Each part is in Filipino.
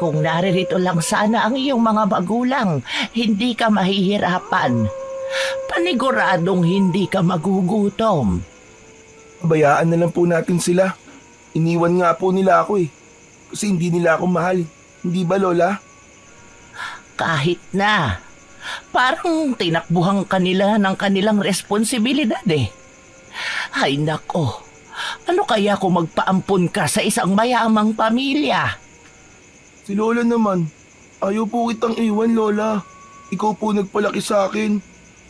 Kung naririto lang sana ang iyong mga magulang, hindi ka mahihirapan. Paniguradong hindi ka magugutom. Bayaan na lang po natin sila. Iniwan nga po nila ako eh. Kasi hindi nila ako mahal. Hindi ba, Lola? Kahit na. Parang tinakbuhan kanila ng kanilang responsibilidad eh. Ay nako, ano kaya kung magpaampon ka sa isang mayamang pamilya? Si Lola naman. Ayaw po kitang iwan, Lola. Ikaw po nagpalaki sa akin.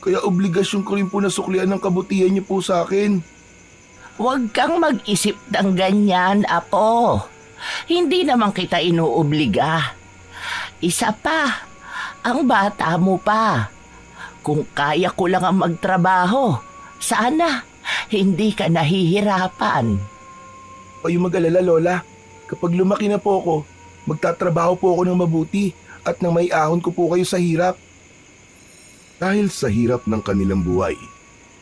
Kaya obligasyon ko rin po na suklian ang kabutihan niyo po sa akin. Huwag kang mag-isip ng ganyan, Apo. Hindi naman kita inuobliga. Isa pa, ang bata mo pa. Kung kaya ko lang ang magtrabaho, sana hindi ka nahihirapan. Kayo mag-alala, Lola. Kapag lumaki na po ako, magtatrabaho po ako ng mabuti at nang may ahon ko po kayo sa hirap. Dahil sa hirap ng kanilang buhay,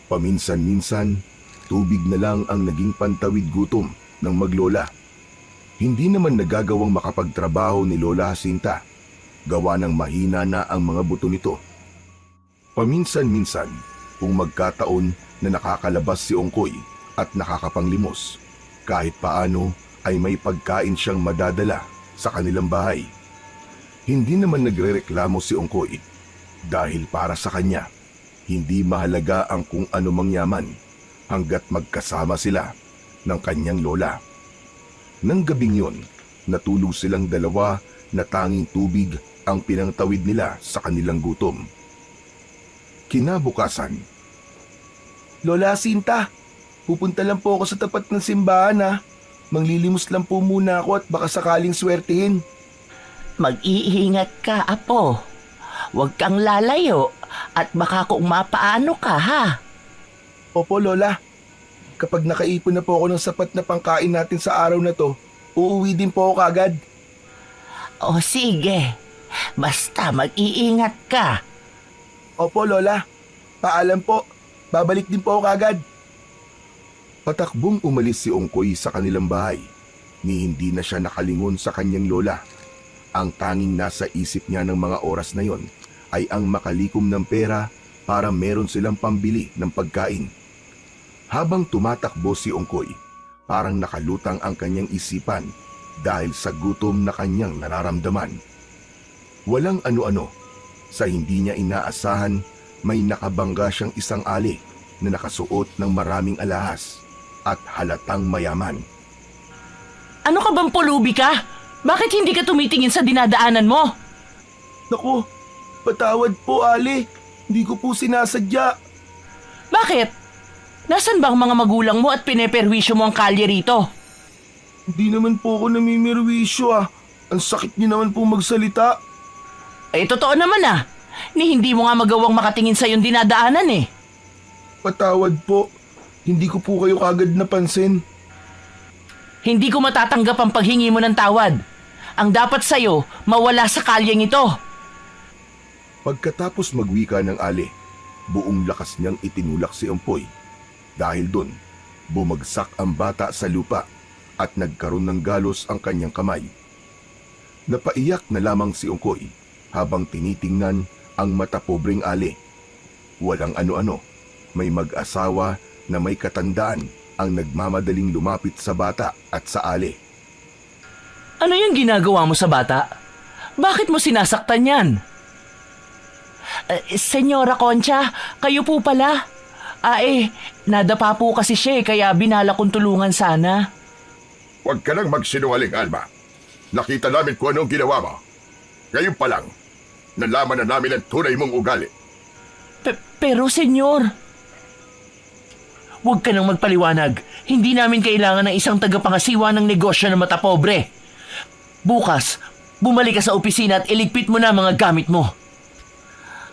paminsan-minsan, tubig na lang ang naging pantawid gutom ng maglola. Hindi naman nagagawang makapagtrabaho ni Lola Jacinta. Gawa ng mahina na ang mga buto nito. Paminsan-minsan, kung magkataon na nakakalabas si Ongkoy at nakakapanglimos, kahit paano ay may pagkain siyang madadala sa kanilang bahay. Hindi naman nagrereklamo si Ongkoy dahil para sa kanya, hindi mahalaga ang kung ano mang yaman hanggat magkasama sila ng kanyang lola. Nang gabing yun, natulog silang dalawa na tanging tubig ang pinangtawid nila sa kanilang gutom. Kinabukasan, Lola Jacinta, pupunta lang po ako sa tapat ng simbahan ha. Manglilimos lang po muna ako at baka sakaling swertihin. Mag-iingat ka, Apo. Huwag kang lalayo at baka kung mapaano ka, ha? Opo, Lola. Kapag nakaipon na po ako ng sapat na pangkain natin sa araw na to, uuwi din po ako kagad. O sige, basta mag-iingat ka. Opo, Lola. Paalam po. Babalik din po ako kagad. Patakbong umalis si Ongkoy sa kanilang bahay, ni hindi na siya nakalingon sa kanyang lola. Ang tanging nasa isip niya ng mga oras na yon ay ang makalikom ng pera para meron silang pambili ng pagkain. Habang tumatakbo si Ongkoy, parang nakalutang ang kanyang isipan dahil sa gutom na kanyang nararamdaman. Walang ano-ano, sa hindi niya inaasahan, may nakabangga siyang isang ali na nakasuot ng maraming alahas at halatang mayaman. Ano ka bang pulubi ka? Bakit hindi ka tumitingin sa dinadaanan mo? Naku, patawad po, Ali. Hindi ko po sinasadya. Bakit? Nasaan ba ang mga magulang mo at pineperwisyo mo ang kalye rito? Hindi naman po ako namimirwisyo ah. Ang sakit niyo naman po magsalita. Totoo naman ah. Ni hindi mo nga magawang makatingin sa iyong dinadaanan eh. Patawad po. Hindi ko po kayo kagad napansin. Hindi ko matatanggap ang paghingi mo ng tawad. Ang dapat sa'yo, mawala sa kalyeng ito. Pagkatapos magwika ng Ali, buong lakas niyang itinulak si Ongkoy. Dahil dun, bumagsak ang bata sa lupa at nagkaroon ng galos ang kanyang kamay. Napaiyak na lamang si Ongkoy habang tinitingnan ang matapobreng Ali. Walang ano-ano, may mag-asawa na may katandaan ang nagmamadaling lumapit sa bata at sa Ali. Ano yung ginagawa mo sa bata? Bakit mo sinasaktan yan? Senyora Concha, kayo po pala. Nadapa po kasi siya kaya binala kong tulungan sana. Huwag ka nang magsinungaling, Alma. Nakita namin kung anong ginawa mo. Ngayon pa lang, nalaman na namin ang tunay mong ugali. Pero senyor, huwag ka nang magpaliwanag. Hindi namin kailangan ng isang tagapangasiwa ng negosyo na matapobre. Bukas, bumalik ka sa opisina at iligpit mo na ang mga gamit mo.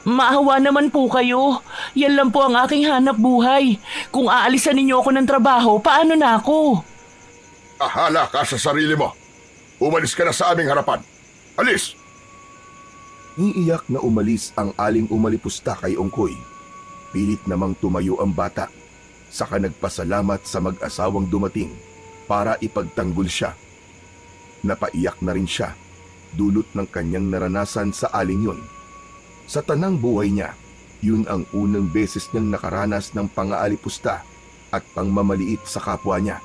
Maawa naman po kayo. Yan lang po ang aking hanap buhay. Kung aalisan ninyo ako ng trabaho, paano na ako? Ahala ka sa sarili mo. Umalis ka na sa aming harapan. Alis! Iiyak na umalis ang aling umalipusta kay Ongkoy. Pilit namang tumayo ang bata. Saka nagpasalamat sa mag-asawang dumating para ipagtanggol siya. Napaiyak na rin siya dulot ng kanyang naranasan sa aling yun. Sa tanang buhay niya, yun ang unang beses niyang nakaranas ng pangaalipusta at pangmamaliit sa kapwa niya.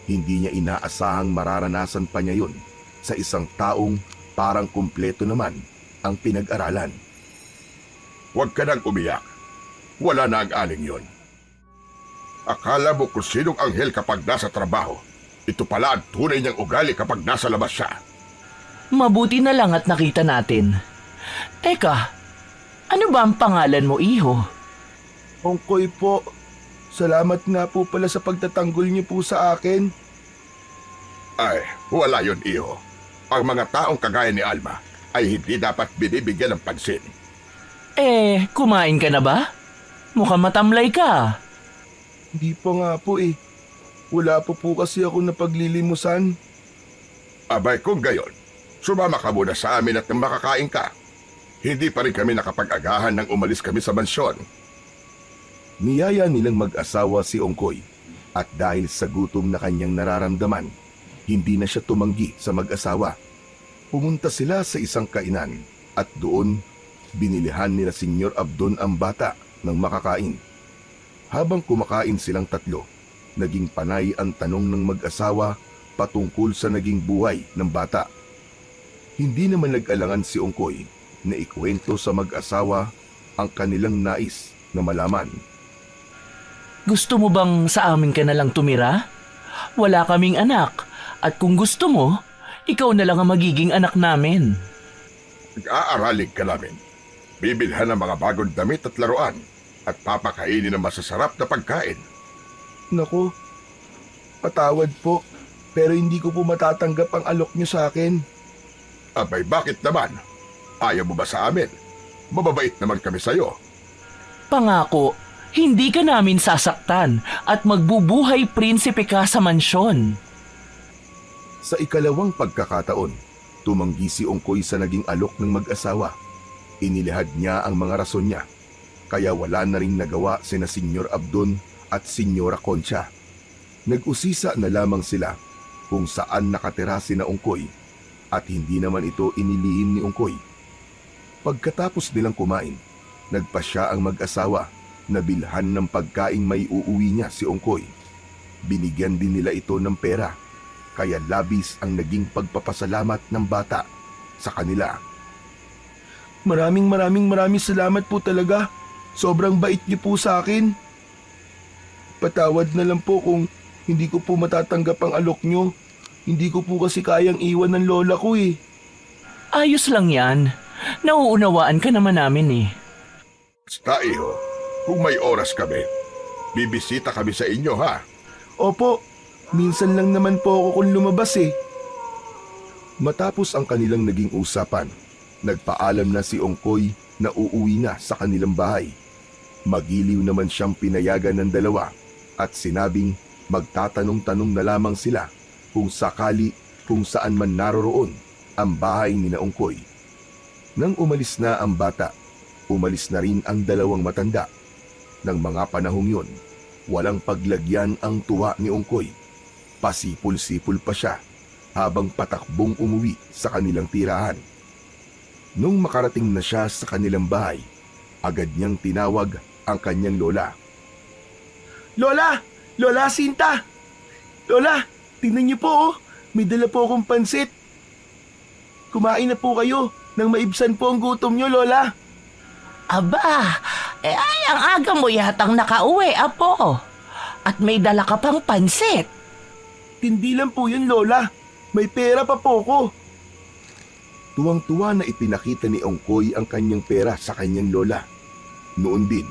Hindi niya inaasahang mararanasan pa niya yun sa isang taong parang kumpleto naman ang pinag-aralan. Huwag ka nang umiyak. Wala na ang aling yon. Akala mo kung sinong anghel kapag nasa trabaho. Ito pala ang tunay niyang ugali kapag nasa labas siya. Mabuti na lang at nakita natin. Teka, ano ba ang pangalan mo, iho? Ongkoy po, salamat nga po pala sa pagtatanggol niyo po sa akin. Ay, wala yon, iho. Ang mga taong kagaya ni Alma ay hindi dapat binibigyan ng pansin. Kumain ka na ba? Mukhang matamlay ka. Hindi pa nga po eh. Wala po kasi ako napaglilimusan. Abay, kung gayon, sumama ka muna sa amin at makakain ka. Hindi pa rin kami nakapag-agahan nang umalis kami sa mansyon. Niyaya nilang mag-asawa si Ongkoy at dahil sa gutom na kanyang nararamdaman, hindi na siya tumanggi sa mag-asawa. Pumunta sila sa isang kainan at doon binilihan nila Senyor Abdon ang bata ng makakain. Habang kumakain silang tatlo, naging panay ang tanong ng mag-asawa patungkol sa naging buhay ng bata. Hindi naman nag-alangan si Ongkoy na ikwento sa mag-asawa ang kanilang nais na malaman. Gusto mo bang sa amin ka na lang tumira? Wala kaming anak. At kung gusto mo, ikaw na lang ang magiging anak namin. Nag-aaralig ka namin. Bibilhan ng mga bagong damit at laruan at papakainin ng masasarap na pagkain. Naku, patawad po, pero hindi ko po matatanggap ang alok niyo sa akin. Abay, bakit naman? Ayaw mo ba sa amin? Mababait naman kami sa'yo. Pangako, hindi ka namin sasaktan at magbubuhay prinsipe ka sa mansyon. Sa ikalawang pagkakataon, tumanggi si Ongkoy sa naging alok ng mag-asawa. Inilahad niya ang mga rason niya, kaya wala na ring nagawa sina Senyor Abdon at Senyora Concha. Nag-usisa na lamang sila kung saan nakatira sina Ongkoy at hindi naman ito inilihim ni Ongkoy. Pagkatapos nilang kumain, nagpasya ang mag-asawa na bilhan ng pagkaing may uuwi niya si Ongkoy. Binigyan din nila ito ng pera, kaya labis ang naging pagpapasalamat ng bata sa kanila. Maraming salamat po talaga. Sobrang bait niyo po sa akin. Patawad na lang po kung hindi ko po matatanggap ang alok niyo. Hindi ko po kasi kayang iwan ng lola ko eh. Ayos lang yan. Nauunawaan ka naman namin eh. Basta, iho, kung may oras kami, bibisita kami sa inyo, ha? Opo, minsan lang naman po ako kung lumabas eh. Matapos ang kanilang naging usapan, nagpaalam na si Ongkoy na uuwi na sa kanilang bahay. Magiliw naman siyang pinayagan ng dalawa at sinabing magtatanong-tanong na lamang sila kung sakali kung saan man naroroon ang bahay ni Ongkoy. Nang umalis na ang bata, umalis na rin ang dalawang matanda. Nang mga panahong yun, walang paglagyan ang tuwa ni Ongkoy. Pasipul-sipul pa siya habang patakbong umuwi sa kanilang tirahan. Nung makarating na siya sa kanilang bahay, agad niyang tinawag ang kanyang lola. Lola! Lola Sinta! Lola, tingnan niyo po oh, may dala po akong pansit. Kumain na po kayo nang maibsan po ang gutom niyo, Lola. Aba, ay ang aga mo yatang nakauwi, apo. At may dala ka pang pansit. Hindi lang po yun, Lola. May pera pa po ko. Tuwang-tuwa na ipinakita ni Ongkoy ang kanyang pera sa kanyang lola. Noon din,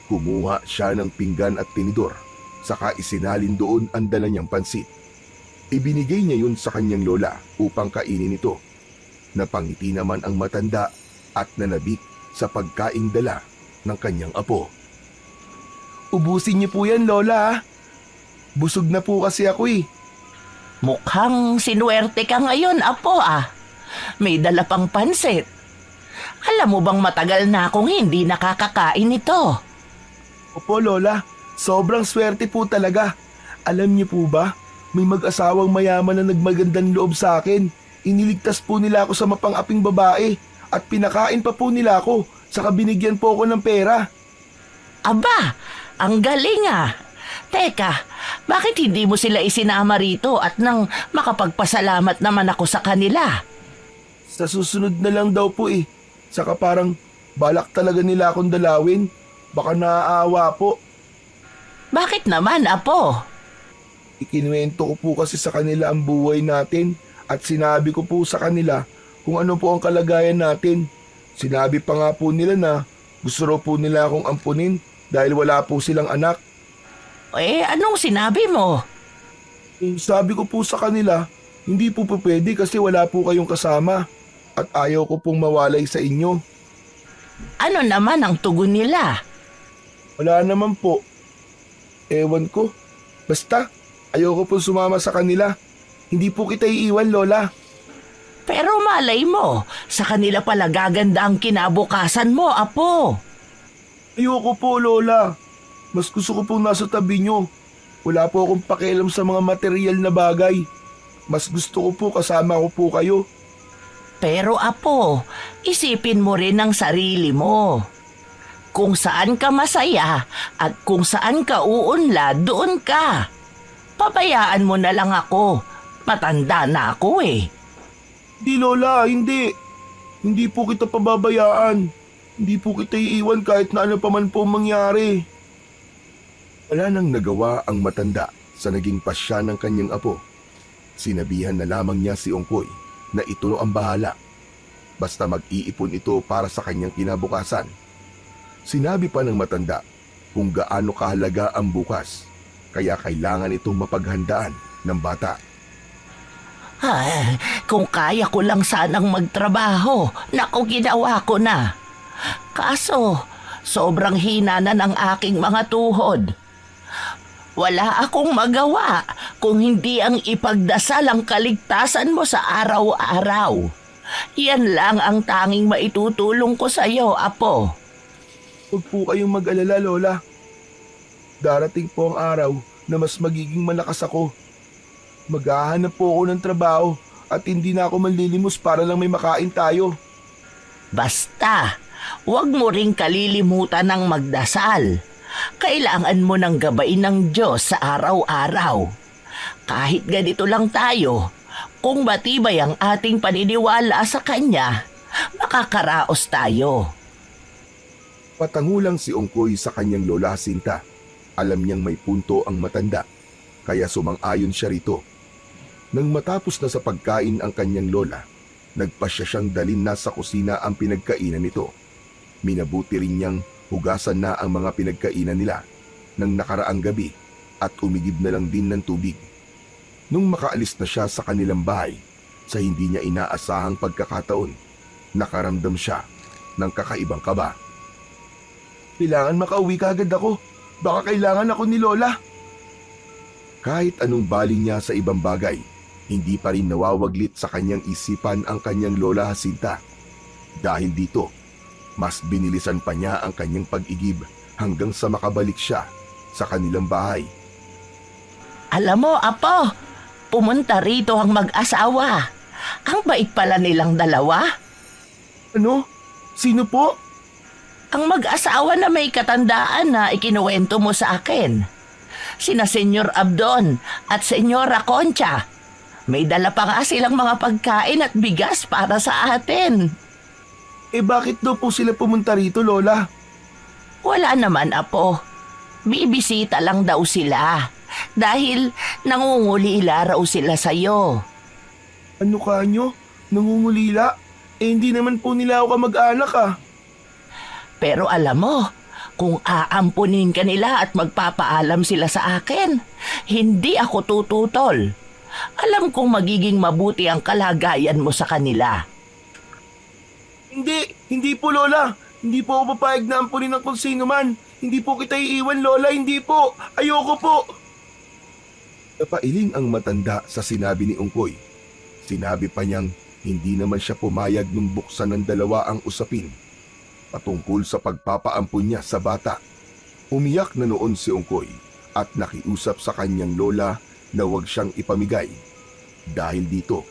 kumuha siya ng pinggan at tinidor, saka isinalin doon ang dala niyang pansit. Ibinigay niya yun sa kanyang lola upang kainin ito. Napangiti naman ang matanda at nanabik sa pagkaing dala ng kanyang apo. Ubusin niyo po yan, Lola. Busog na po kasi ako eh. Mukhang sinuwerte ka ngayon, apo May dala pang pansit. Alam mo bang matagal na akong hindi nakakakain ito? Opo, Lola. Sobrang swerte po talaga. Alam niyo po ba, may mag-asawang mayaman na nagmagandang loob sa akin. Iniligtas po nila ako sa mapang-aping babae at pinakain pa po nila ako, saka binigyan po ako ng pera. Aba, ang galing ah. Teka, bakit hindi mo sila isinama rito at nang makapagpasalamat naman ako sa kanila? Sa susunod na lang daw po eh. Saka parang balak talaga nila akong dalawin. Baka naaawa po. Bakit naman, Apo? Ikinuwento ko po kasi sa kanila ang buhay natin at sinabi ko po sa kanila kung ano po ang kalagayan natin. Sinabi pa nga po nila na gusto raw po nila akong ampunin dahil wala po silang anak. Anong sinabi mo? Sabi ko po sa kanila, hindi po pwede kasi wala po kayong kasama at ayaw ko pong mawalay sa inyo. Ano naman ang tugon nila? Wala naman po. Ewan ko. Basta, ayaw ko pong sumama sa kanila. Hindi po kita iiwan, Lola. Pero malay mo, sa kanila pala gaganda ang kinabukasan mo, Apo. Ayoko po, Lola. Mas gusto ko pong nasa tabi nyo. Wala po akong pakialam sa mga material na bagay. Mas gusto ko po kasama ko po kayo. Pero Apo, isipin mo rin ang sarili mo. Kung saan ka masaya at kung saan ka uunlad, doon ka. Pabayaan mo na lang ako. Matanda na ako eh. Hindi, Lola, hindi. Hindi po kita pababayaan. Hindi po kita iiwan kahit na ano pa man po mangyari. Wala nang nagawa ang matanda sa naging pasya ng kanyang apo. Sinabihan na lamang niya si Ongkoy na ito ang bahala. Basta mag-iipon ito para sa kanyang kinabukasan. Sinabi pa ng matanda kung gaano kahalaga ang bukas, kaya kailangan itong mapaghandaan ng bata. Kung kaya ko lang sanang magtrabaho, naku ginawa ko na. Kaso, sobrang hina na ng aking mga tuhod. Wala akong magawa kung hindi ang ipagdasal ang kaligtasan mo sa araw-araw. Yan lang ang tanging maitutulong ko sa iyo, Apo. Huwag po kayong mag-alala, Lola. Darating po ang araw na mas magiging malakas ako. Maghahanap po ako ng trabaho at hindi na ako manlilimos para lang may makain tayo. Basta, huwag mo ring kalilimutan ng magdasal. Kailangan mo ng gabain ng Diyos sa araw-araw. Kahit ganito lang tayo, kung matibay ang ating paniniwala sa Kanya, makakaraos tayo. Patangulang si Ongkoy sa kanyang lola Sinta. Alam niyang may punto ang matanda, kaya sumang-ayon siya rito. Nang matapos na sa pagkain ang kanyang lola, nagpasya siyang dalhin na sa kusina ang pinagkainan nito. Minabuti rin niyang hugasan na ang mga pinagkainan nila ng nakaraang gabi at umigib na lang din ng tubig. Nung makaalis na siya sa kanilang bahay, sa hindi niya inaasahang pagkakataon, nakaramdam siya ng kakaibang kaba. Kailangan makauwi kagad ako. Baka kailangan ako ni Lola. Kahit anong baling niya sa ibang bagay, hindi pa rin nawawaglit sa kanyang isipan ang kanyang Lola Jacinta. Dahil dito, mas binilisan pa niya ang kanyang pag-igib hanggang sa makabalik siya sa kanilang bahay. Alam mo, Apo, pumunta rito ang mag-asawa. Ang bait pala nilang dalawa. Ano? Sino po? Ang mag-asawa na may katandaan na ikinuwento mo sa akin. Sina Senyor Abdon at Senyora Concha. May dala pa nga silang mga pagkain at bigas para sa atin. Bakit daw po sila pumunta rito, Lola? Wala naman, Apo. Bibisita lang daw sila. Dahil nangungulila raw sila sa'yo. Ano kanyo? Nangungulila? Hindi naman po nila ako kamag-anak ah. Pero alam mo, kung aampunin ka nila at magpapaalam sila sa akin, hindi ako tututol. Alam kong magiging mabuti ang kalagayan mo sa kanila. Hindi po, Lola. Hindi po ako papayag na ampunin ng kung sino man. Hindi po kita iiwan, Lola. Hindi po. Ayoko po. Napailing ang matanda sa sinabi ni Ongkoy. Sinabi pa niyang hindi naman siya pumayag nung buksan ng dalawa ang usapin patungkol sa pagpapaampun niya sa bata. Umiyak na noon si Ongkoy at nakiusap sa kanyang lola na huwag siyang ipamigay. Dahil dito,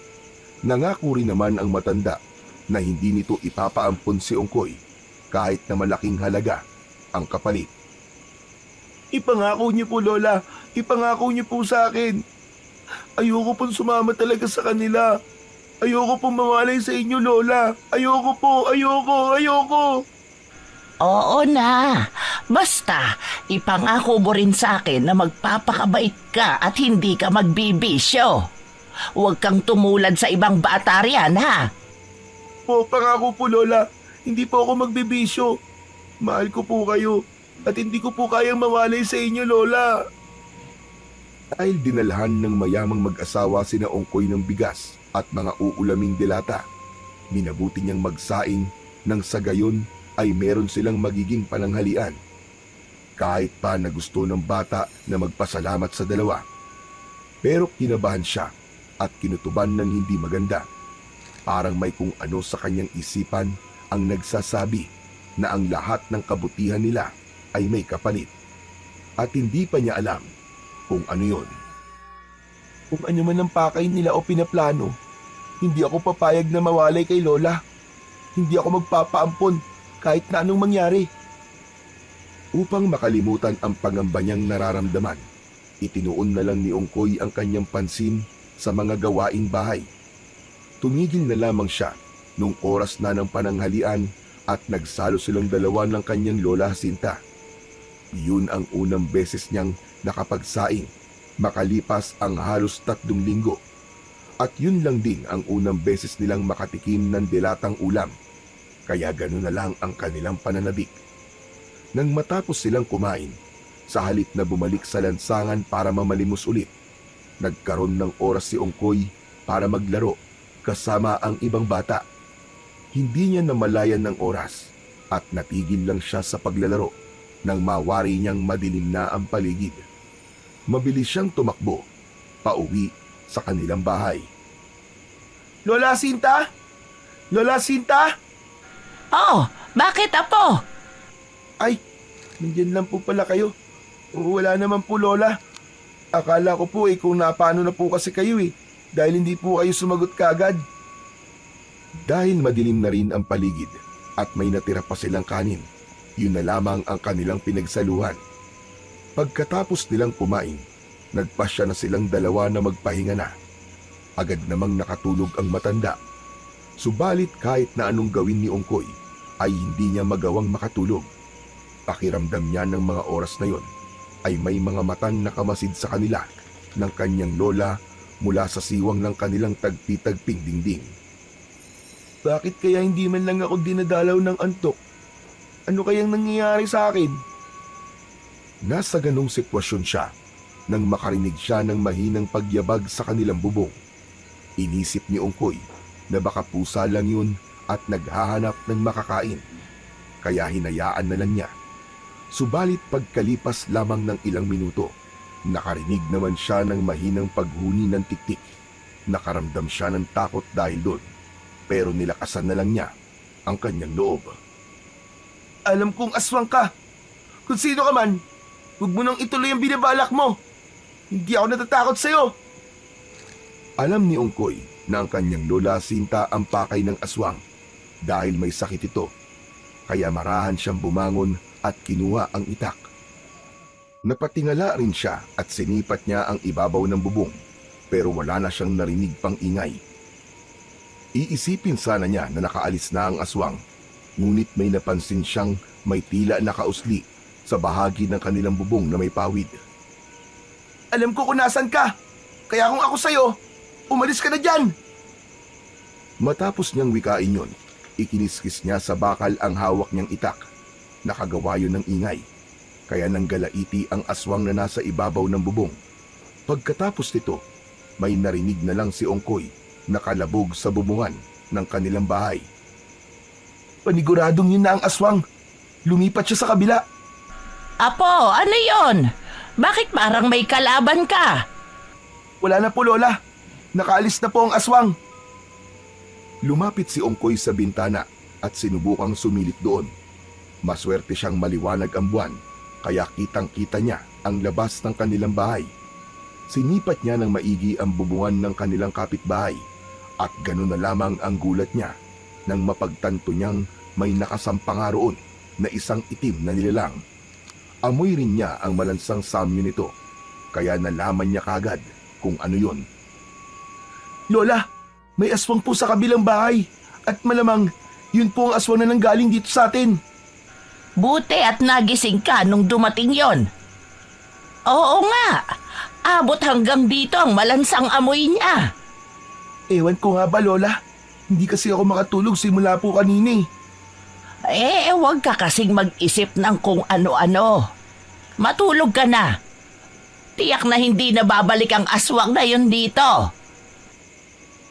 Nangako rin naman ang matanda na hindi nito ipapaampon si Ongkoy kahit na malaking halaga ang kapalit. Ipangako niyo po, Lola. Ipangako niyo po sa akin. Ayoko pong sumama talaga sa kanila. Ayoko pong mawalay sa inyo, Lola. Ayoko po, ayoko. Oo na. Basta, ipangako mo rin sa akin na magpapakabait ka at hindi ka magbibisyo. Huwag kang tumulad sa ibang bata riyan, ha? Po, pangako po, Lola. Hindi po ako magbibisyo. Mahal ko po kayo at hindi ko po kayang mawalay sa inyo, Lola. Dahil dinalhan ng mayamang mag-asawa sina Ongkoy ng bigas at mga uulaming dilata, minabuti niyang magsaing nang sa gayon ay meron silang magiging pananghalian. Kahit pa na gusto ng bata na magpasalamat sa dalawa. Pero kinabahan siya at kinutuban ng hindi maganda. Parang may kung ano sa kanyang isipan ang nagsasabi na ang lahat ng kabutihan nila ay may kapalit. At hindi pa niya alam kung ano yon. Kung ano man ang pakay nila o pinaplano, hindi ako papayag na mawalay kay Lola. Hindi ako magpapaampon kahit na anong mangyari. Upang makalimutan ang pangamba niyang nararamdaman, itinuon na lang ni Ongkoy ang kanyang pansin sa mga gawaing bahay. Tumigil na lamang siya nung oras na ng pananghalian at nagsalo silang dalawa ng kanyang lola Jacinta. Yun ang unang beses niyang nakapagsaing makalipas ang halos 3 linggo. At yun lang din ang unang beses nilang makatikim ng dilatang ulam. Kaya gano'n na lang ang kanilang pananabik. Nang matapos silang kumain, sa halip na bumalik sa lansangan para mamalimos ulit, nagkaroon ng oras si Ongkoy para maglaro kasama ang ibang bata. Hindi niya namalayan ng oras at natigil lang siya sa paglalaro nang mawari niyang madilim na ang paligid. Mabilis siyang tumakbo, pauwi sa kanilang bahay. Lola Jacinta? Lola Jacinta? Oh, bakit, apo? Ay, nandiyan lang po pala kayo. Wala naman po, Lola. Akala ko po kung napaano na po kasi kayo dahil hindi po kayo sumagot kaagad. Dahil madilim na rin ang paligid at may natira pa silang kanin, yun na lamang ang kanilang pinagsaluhan. Pagkatapos nilang kumain, nagpasya na silang dalawa na magpahinga na. Agad namang nakatulog ang matanda. Subalit kahit na anong gawin ni Ongkoy, ay hindi niya magawang makatulog. Pakiramdam niya ng mga oras na yon ay may mga matang nakamasid sa kanila ng kanyang lola mula sa siwang ng kanilang tagpi-tagping dingding. Bakit kaya hindi man lang ako dinadalaw ng antok? Ano kayang nangyayari sa akin? Nasa ganong sitwasyon siya nang makarinig siya ng mahinang pagyabag sa kanilang bubong. Inisip ni Ongkoy na baka pusa lang yun at naghahanap ng makakain. Kaya hinayaan na lang niya. Subalit pagkalipas lamang ng ilang minuto, nakarinig naman siya ng mahinang paghuni ng tiktik. Nakaramdam siya ng takot dahil doon, pero nilakasan na lang niya ang kanyang loob. Alam kong aswang ka. Kung sino ka man, huwag mo nang ituloy ang binabalak mo. Hindi ako natatakot sa'yo. Alam ni Ongkoy na ang kanyang lola Jacinta ang pakay ng aswang dahil may sakit ito. Kaya marahan siyang bumangon at kinuha ang itak. Napatingala rin siya at sinipat niya ang ibabaw ng bubong pero wala na siyang narinig pang ingay. Iisipin sana niya na nakaalis na ang aswang, ngunit may napansin siyang may tila nakausli sa bahagi ng kanilang bubong na may pawid. Alam ko kung nasan ka, kaya kung ako sa'yo, umalis ka na dyan! Matapos niyang wikain yun, ikiniskis niya sa bakal ang hawak niyang itak. Nakagawa yun ng ingay, kaya nanggalaiti ang aswang na nasa ibabaw ng bubong. Pagkatapos nito, may narinig na lang si Ongkoy na kalabog sa bubungan ng kanilang bahay. Paniguradong yun na ang aswang. Lumipat siya sa kabila. Apo, ano yon? Bakit parang may kalaban ka? Wala na po, Lola. Nakaalis na po ang aswang. Lumapit si Ongkoy sa bintana at sinubukang sumilip doon. Maswerte siyang maliwanag ang buwan, kaya kitang-kita niya ang labas ng kanilang bahay. Sinipat niya ng maigi ang bubungan ng kanilang kapitbahay At gano'n na lamang ang gulat niya nang mapagtanto niyang may nakasampang roon na isang itim na nilalang. Amoy rin niya ang malansang samyo nito, kaya nalaman niya kagad kung ano yun. Lola, may aswang po sa kabilang bahay at malamang yun po ang aswang na nanggaling dito sa atin. Buti at nagising ka nung dumating yon. Oo nga, abot hanggang dito ang malansang amoy niya. Ewan ko nga ba, Lola? Hindi kasi ako makatulog simula po kanina eh. Huwag ka kasing mag-isip ng kung ano-ano. Matulog ka na. Tiyak na hindi na babalik ang aswang na yun dito.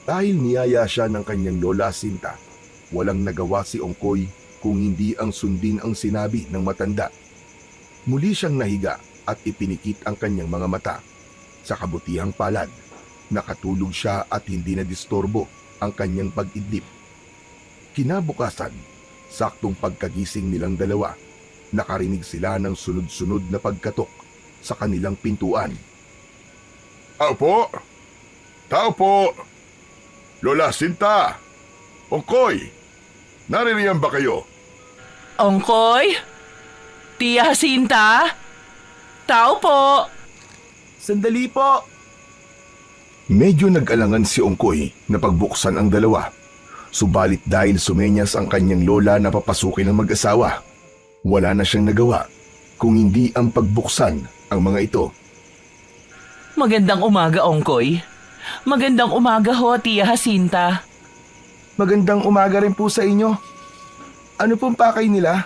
Dahil niyaya siya ng kanyang Lola Sinta, walang nagawa si Ongkoy kung hindi ang sundin ang sinabi ng matanda. Muli siyang nahiga at ipinikit ang kanyang mga mata. Sa kabutihang palad, nakatulog siya at hindi na disturbo ang kanyang pag-idlip. Kinabukasan, saktong pagkagising nilang dalawa, nakarinig sila ng sunod-sunod na pagkatok sa kanilang pintuan. Tao po! Tao po! Lola Sinta! Ongkoy! Naririyan ba kayo? Ongkoy? Tia Jacinta? Tao po! Sandali po! Medyo nag-alangan si Ongkoy na pagbuksan ang dalawa. Subalit dahil sumenyas ang kanyang lola na papasukin ng mag-asawa, wala na siyang nagawa kung hindi ang pagbuksan ang mga ito. Magandang umaga, Ongkoy. Magandang umaga ho, Tia Jacinta. Magandang umaga rin po sa inyo. Ano pong pakay nila?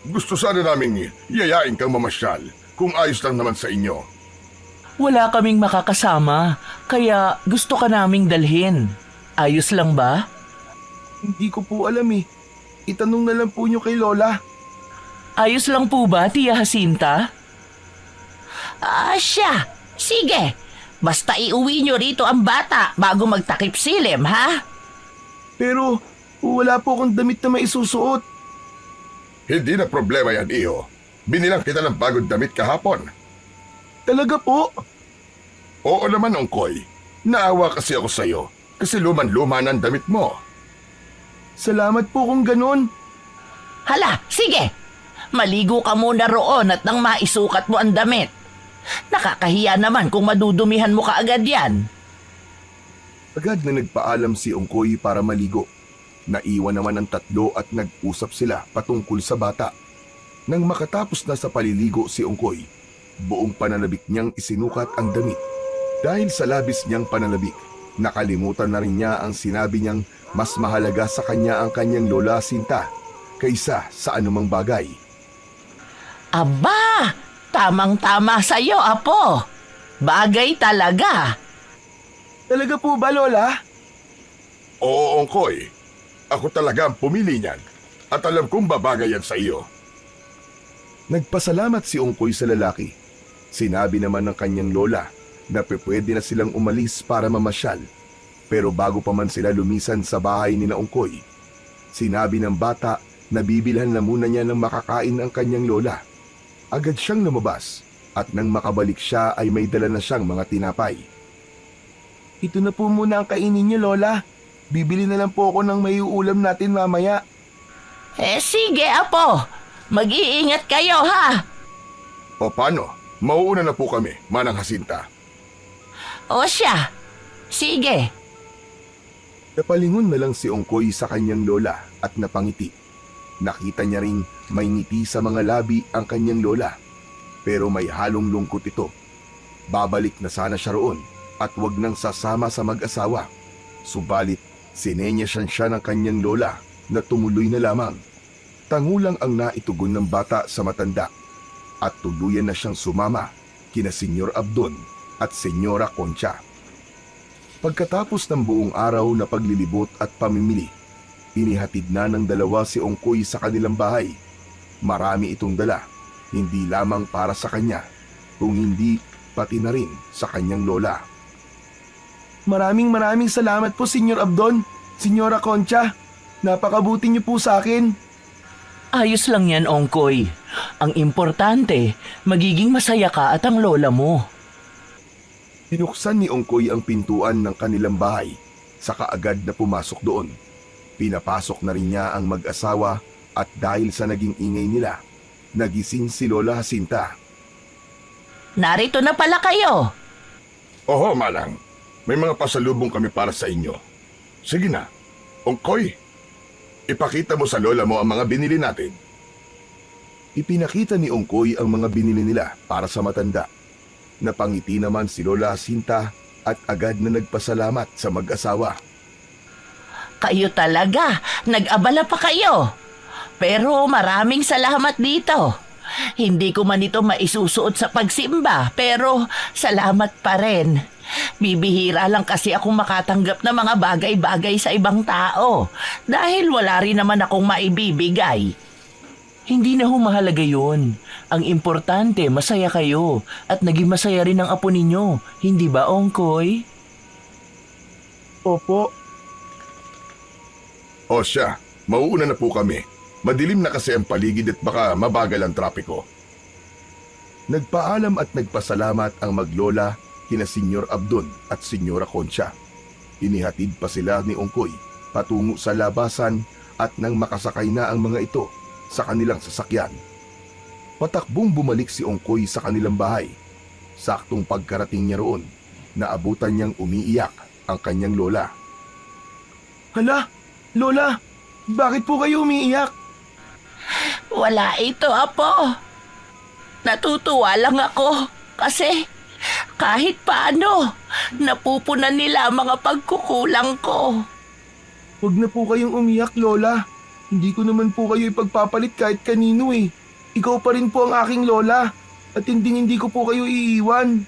Gusto sana naming yayain kang mamasyal kung ayos lang naman sa inyo. Wala kaming makakasama, kaya gusto ka naming dalhin. Ayos lang ba? Hindi ko po alam eh. Itanong na lang po nyo kay Lola. Ayos lang po ba, Tia Jacinta? Siya, sige. Basta iuwi nyo rito ang bata bago magtakip silim, ha? Pero wala po akong damit na maisusuot. Hindi na problema yan, iho. Binilang kita ng bagong damit kahapon. Talaga po? Oo naman, Ongkoy. Naawa kasi ako sa'yo kasi luman-luma na ang damit mo. Salamat po kung ganun. Hala, sige. Maligo ka muna roon at nang maisukat mo ang damit. Nakakahiya naman kung madudumihan mo kaagad yan. Agad na nagpaalam si Ongkoy para maligo. Naiwan naman ang tatlo at nag-usap sila patungkol sa bata. Nang makatapos na sa paliligo si Ongkoy, buong pananabik niyang isinukat ang damit. Dahil sa labis niyang pananabik, nakalimutan na rin niya ang sinabi niyang mas mahalaga sa kanya ang kanyang Lola Sinta kaysa sa anumang bagay. Aba, tamang-tama sa'yo, Apo. Bagay talaga. Talaga po ba, Lola? Oo, Ongkoy. Ako talaga ang pumili niyan at alam kong babagay yan sa iyo. Nagpasalamat si Ongkoy sa lalaki. Sinabi naman ng kanyang lola na pwede na silang umalis para mamasyal. Pero bago pa man sila lumisan sa bahay ni Ongkoy, sinabi ng bata na bibilhan na muna niya ng makakain ang kanyang lola. Agad siyang lumabas at nang makabalik siya ay may dala na siyang mga tinapay. Ito na po muna ang kainin niyo, Lola. Bibili na lang po ako ng may ulam natin mamaya. Sige, Apo. Mag-iingat kayo, ha? O paano? Mauuna na po kami, Manang Jacinta. O siya. Sige. Napalingon na lang si Ongkoy sa kanyang lola at napangiti. Nakita niya ring may ngiti sa mga labi ang kanyang lola. Pero may halong lungkot ito. Babalik na sana siya roon at wag nang sasama sa mag-asawa. Subalit, sinenyasyan siya ng kanyang lola na tumuloy na lamang. Tangulang ang naitugon ng bata sa matanda at tuluyan na siyang sumama kina Senyor Abdon at Senyora Concha. Pagkatapos ng buong araw na paglilibot at pamimili, inihatid na ng dalawa si Ongkoy sa kanilang bahay. Marami itong dala, hindi lamang para sa kanya, kung hindi pati na rin sa kanyang lola. Maraming salamat po, Senyor Abdon, Senyora Concha. Napakabuti niyo po sa akin. Ayos lang yan, Ongkoy. Ang importante, magiging masaya ka at ang lola mo. Binuksan ni Ongkoy ang pintuan ng kanilang bahay, saka agad na pumasok doon. Pinapasok na rin niya ang mag-asawa at dahil sa naging ingay nila, nagising si Lola Jacinta. Narito na pala kayo. Oho, Manang. May mga pasalubong kami para sa inyo. Sige na, Ongkoy. Ipakita mo sa lola mo ang mga binili natin. Ipinakita ni Ongkoy ang mga binili nila para sa matanda. Napangiti naman si Lola Jacinta at agad na nagpasalamat sa mag-asawa. Kayo talaga, nag-abala pa kayo. Pero maraming salamat dito. Hindi ko man ito maisusuot sa pagsimba, pero salamat pa rin. Bibihira lang kasi akong makatanggap ng mga bagay-bagay sa ibang tao dahil wala rin naman akong maibibigay. Hindi na ho mahalaga yun. Ang importante, masaya kayo at naging masaya rin ang apo ninyo. Hindi ba, Ongkoy? Opo, O siya, mauuna na po kami. Madilim na kasi ang paligid at baka mabagal ang trapiko. nagpaalam at nagpasalamat ang maglola kina Senyor Abdon at Senyora Concha. Inihatid pa sila ni Ongkoy patungo sa labasan at nang makasakay na ang mga ito sa kanilang sasakyan. Patakbong bumalik si Ongkoy sa kanilang bahay. Saktong pagkarating niya roon, naabutan niyang umiiyak ang kanyang lola. Hala, Lola, bakit po kayo umiiyak? Wala ito, apo. Natutuwa lang ako kasi kahit paano, napupunan nila ang mga pagkukulang ko. Huwag na po kayong umiyak, Lola. Hindi ko naman po kayo ipagpapalit kahit kanino eh. Ikaw pa rin po ang aking lola at hindi ko po kayo iiwan.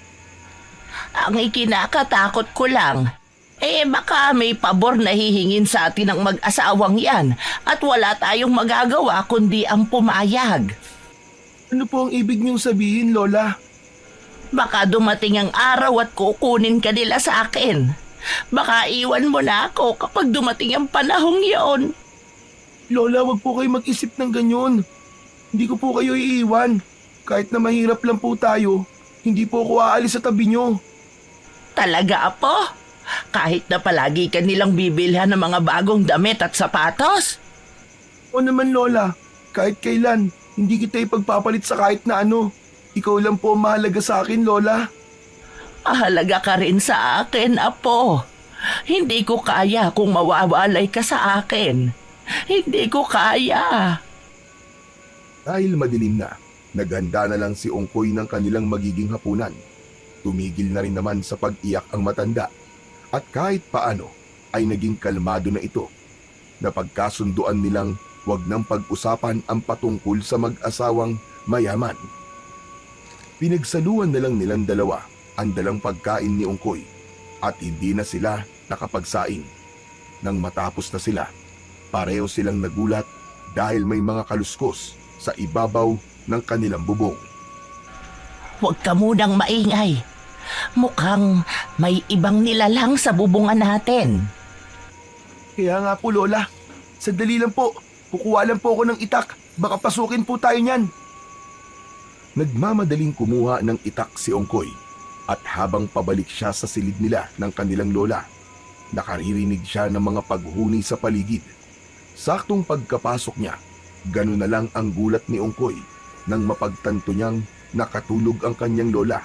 Ang ikinakatakot ko lang, baka may pabor na hihingin sa atin ng mag-asawang yan at wala tayong magagawa kundi ang pumayag. Ano po ang ibig niyong sabihin, Lola? Baka dumating ang araw at kukunin ka nila sa akin. Baka iwan mo na ako kapag dumating ang panahong iyon. Lola, wag po kayo mag-isip ng ganyan. Hindi ko po kayo iiwan. Kahit na mahirap lang po tayo, hindi po ako aalis sa tabi niyo. Talaga, apo? Kahit na palagi ka nilang bibilhan ng mga bagong damit at sapatos? O naman, Lola, kahit kailan, hindi kita ipagpapalit sa kahit na ano. Ikaw lang po ang mahalaga sa akin, Lola. Mahalaga ka rin sa akin, apo. Hindi ko kaya kung mawawalay ka sa akin. Hindi ko kaya. Dahil madilim na, naghanda na lang si Ongkoy ng kanilang magiging hapunan. Tumigil na rin naman sa pag-iyak ang matanda. At kahit paano ay naging kalmado na ito. Napagkasunduan nilang wag nang pag-usapan ang patungkol sa mag-asawang mayaman. Pinagsaluan na lang nilang dalawa ang dalang pagkain ni Ongkoy at hindi na sila nakapagsaing. Nang matapos na sila, pareho silang nagulat dahil may mga kaluskos sa ibabaw ng kanilang bubong. Huwag ka munang maingay. Mukhang may ibang nilalang sa bubungan natin. Kaya nga po, Lola. Sandali lang po. Kukuha lang po ako ng itak. Baka pasukin po tayo niyan. Nagmamadaling kumuha ng itak si Ongkoy at habang pabalik siya sa silid nila ng kanilang lola, nakaririnig siya ng mga paghuni sa paligid. Saktong pagkapasok niya, ganun na lang ang gulat ni Ongkoy nang mapagtanto niyang nakatulog ang kanyang lola.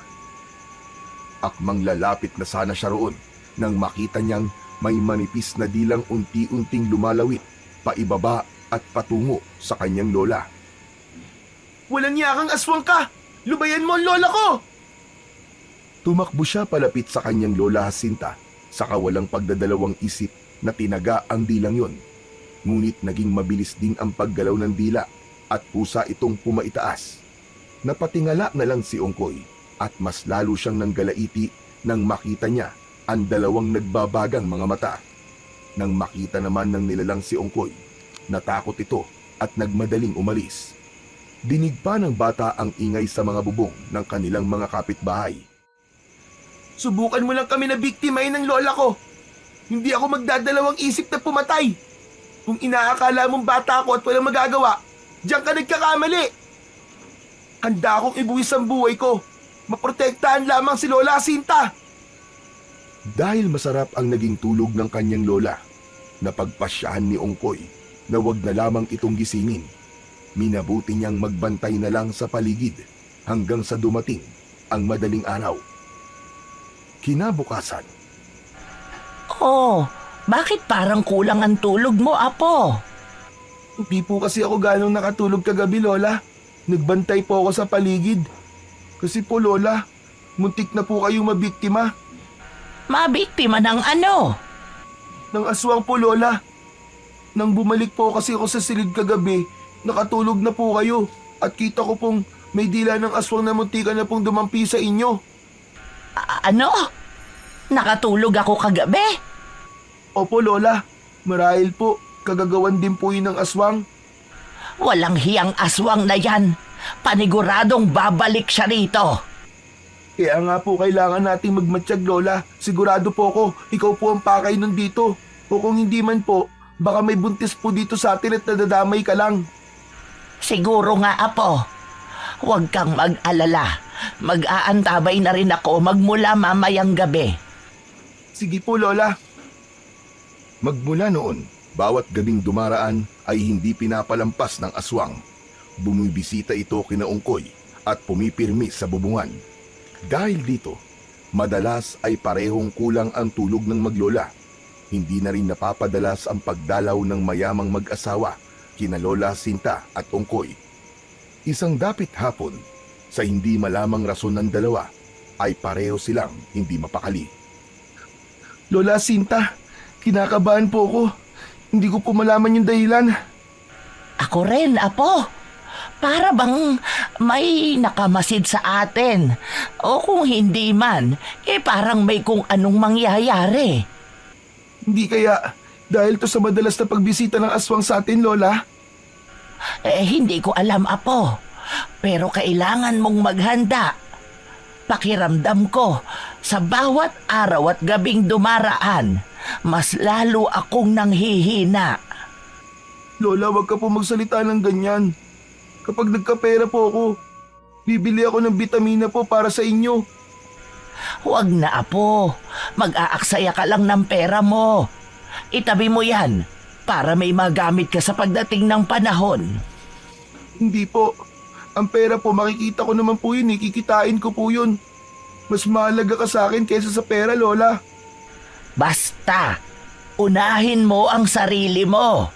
Akmang lalapit na sana siya roon nang makita niyang may manipis na dilang unti-unting lumalawit paibaba at patungo sa kanyang lola. Walang yakang aswang ka! Lubayan mo ang lola ko! Tumakbo siya palapit sa kanyang lola Jacinta sa kawalang pagdadalawang isip na tinaga ang dilang yon. Ngunit naging mabilis din ang paggalaw ng dila at pusa itong pumaitaas. Napatingala na lang si Ongkoy at mas lalo siyang nanggalaiti nang makita niya ang dalawang nagbabagang mga mata. Nang makita naman ng nilalang si Ongkoy, natakot ito at nagmadaling umalis. Dinig pa ng bata ang ingay sa mga bubong ng kanilang mga kapitbahay. Subukan mo lang kami na biktimahin ng lola ko. Hindi ako magdadalawang isip na pumatay. Kung inaakala mong bata ako at walang magagawa, diyan ka nagkakamali. Handa akong ibuwis ang buhay ko. Maprotektahan lamang si Lola Jacinta. Dahil masarap ang naging tulog ng kanyang lola, napagpasyahan ni Ongkoy na wag na lamang itong gisingin. Minabuti niyang magbantay na lang sa paligid hanggang sa dumating ang madaling araw. Kinabukasan, Oh, bakit parang kulang ang tulog mo, Apo? hindi po kasi ako ganong nakatulog kagabi, Lola. Nagbantay po ako sa paligid. Kasi po, Lola, muntik na po kayong mabiktima Mabiktima ng ano? ng aswang po, Lola. Nang bumalik po kasi ako sa silid kagabi, nakatulog na po kayo at kita ko pong may dila ng aswang na muntikan na pong dumampi sa inyo. Ano? Nakatulog ako kagabi? Opo, Lola. Marahil po, kagagawan din po yun ng aswang. Walang hiyang aswang na yan. Paniguradong babalik siya rito. Kaya nga po kailangan nating magmatsyag, Lola. Sigurado po ako, ikaw po ang pakay nun dito. O kung hindi man po, baka may buntis po dito sa atin at nadadamay ka lang. Siguro nga, Apo. Huwag kang mag-alala. Mag-aantabay na rin ako magmula mamayang gabi. Sige po, Lola. Magmula noon, bawat gabing dumaraan ay hindi pinapalampas ng aswang. Bumibisita ito kina Ongkoy at pumipirmi sa bubungan. Dahil dito, madalas ay parehong kulang ang tulog ng maglola. Hindi na rin napapadalas ang pagdalaw ng mayamang mag-asawa kina Lola Sinta at Ongkoy. Isang dapit hapon, sa hindi malamang rason ng dalawa, ay pareho silang hindi mapakali. Lola Sinta, kinakabahan po ako. Hindi ko po malaman yung dahilan. Ako rin, Apo. Para bang may nakamasid sa atin. O kung hindi man, parang may kung anong mangyayari. Hindi kaya dahil to sa madalas na pagbisita ng aswang sa atin, Lola? Hindi ko alam, Apo. Pero kailangan mong maghanda. Pakiramdam ko, sa bawat araw at gabing dumaraan, mas lalo akong nanghihina. Lola, wag ka po magsalita ng ganyan. Kapag nagkapera po ako, bibili ako ng bitamina po para sa inyo. Huwag na, Apo. Mag-aaksaya ka lang ng pera mo. Itabi mo yan para may magamit ka sa pagdating ng panahon. Hindi po. Ang pera po, makikita ko naman po yun, kikitain ko po yun. Mas mahalaga ka sa akin kaysa sa pera, Lola. Basta, unahin mo ang sarili mo.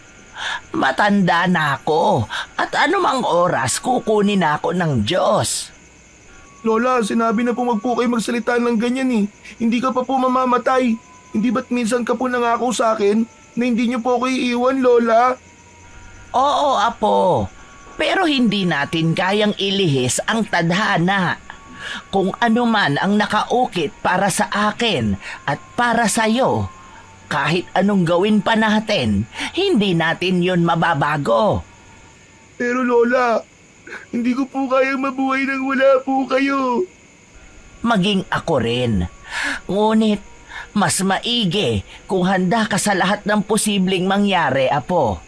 Matanda na ako at anumang oras kukunin ako ng Diyos. Lola, sinabi na po wag po kayo magsalita ng ganyan eh. Hindi ka pa po mamamatay. Hindi ba't minsan ka po nangako sa akin na hindi niyo po ako iiwan, Lola? Oo, Apo. Pero hindi natin kayang ilihis ang tadhana. Kung ano man ang nakaukit para sa akin at para sa iyo, kahit anong gawin pa natin, hindi natin yon mababago. Pero Lola, hindi ko po kayang mabuhay nang wala po kayo. Maging ako rin. Ngunit, mas maigi kung handa ka sa lahat ng posibleng mangyari, Apo.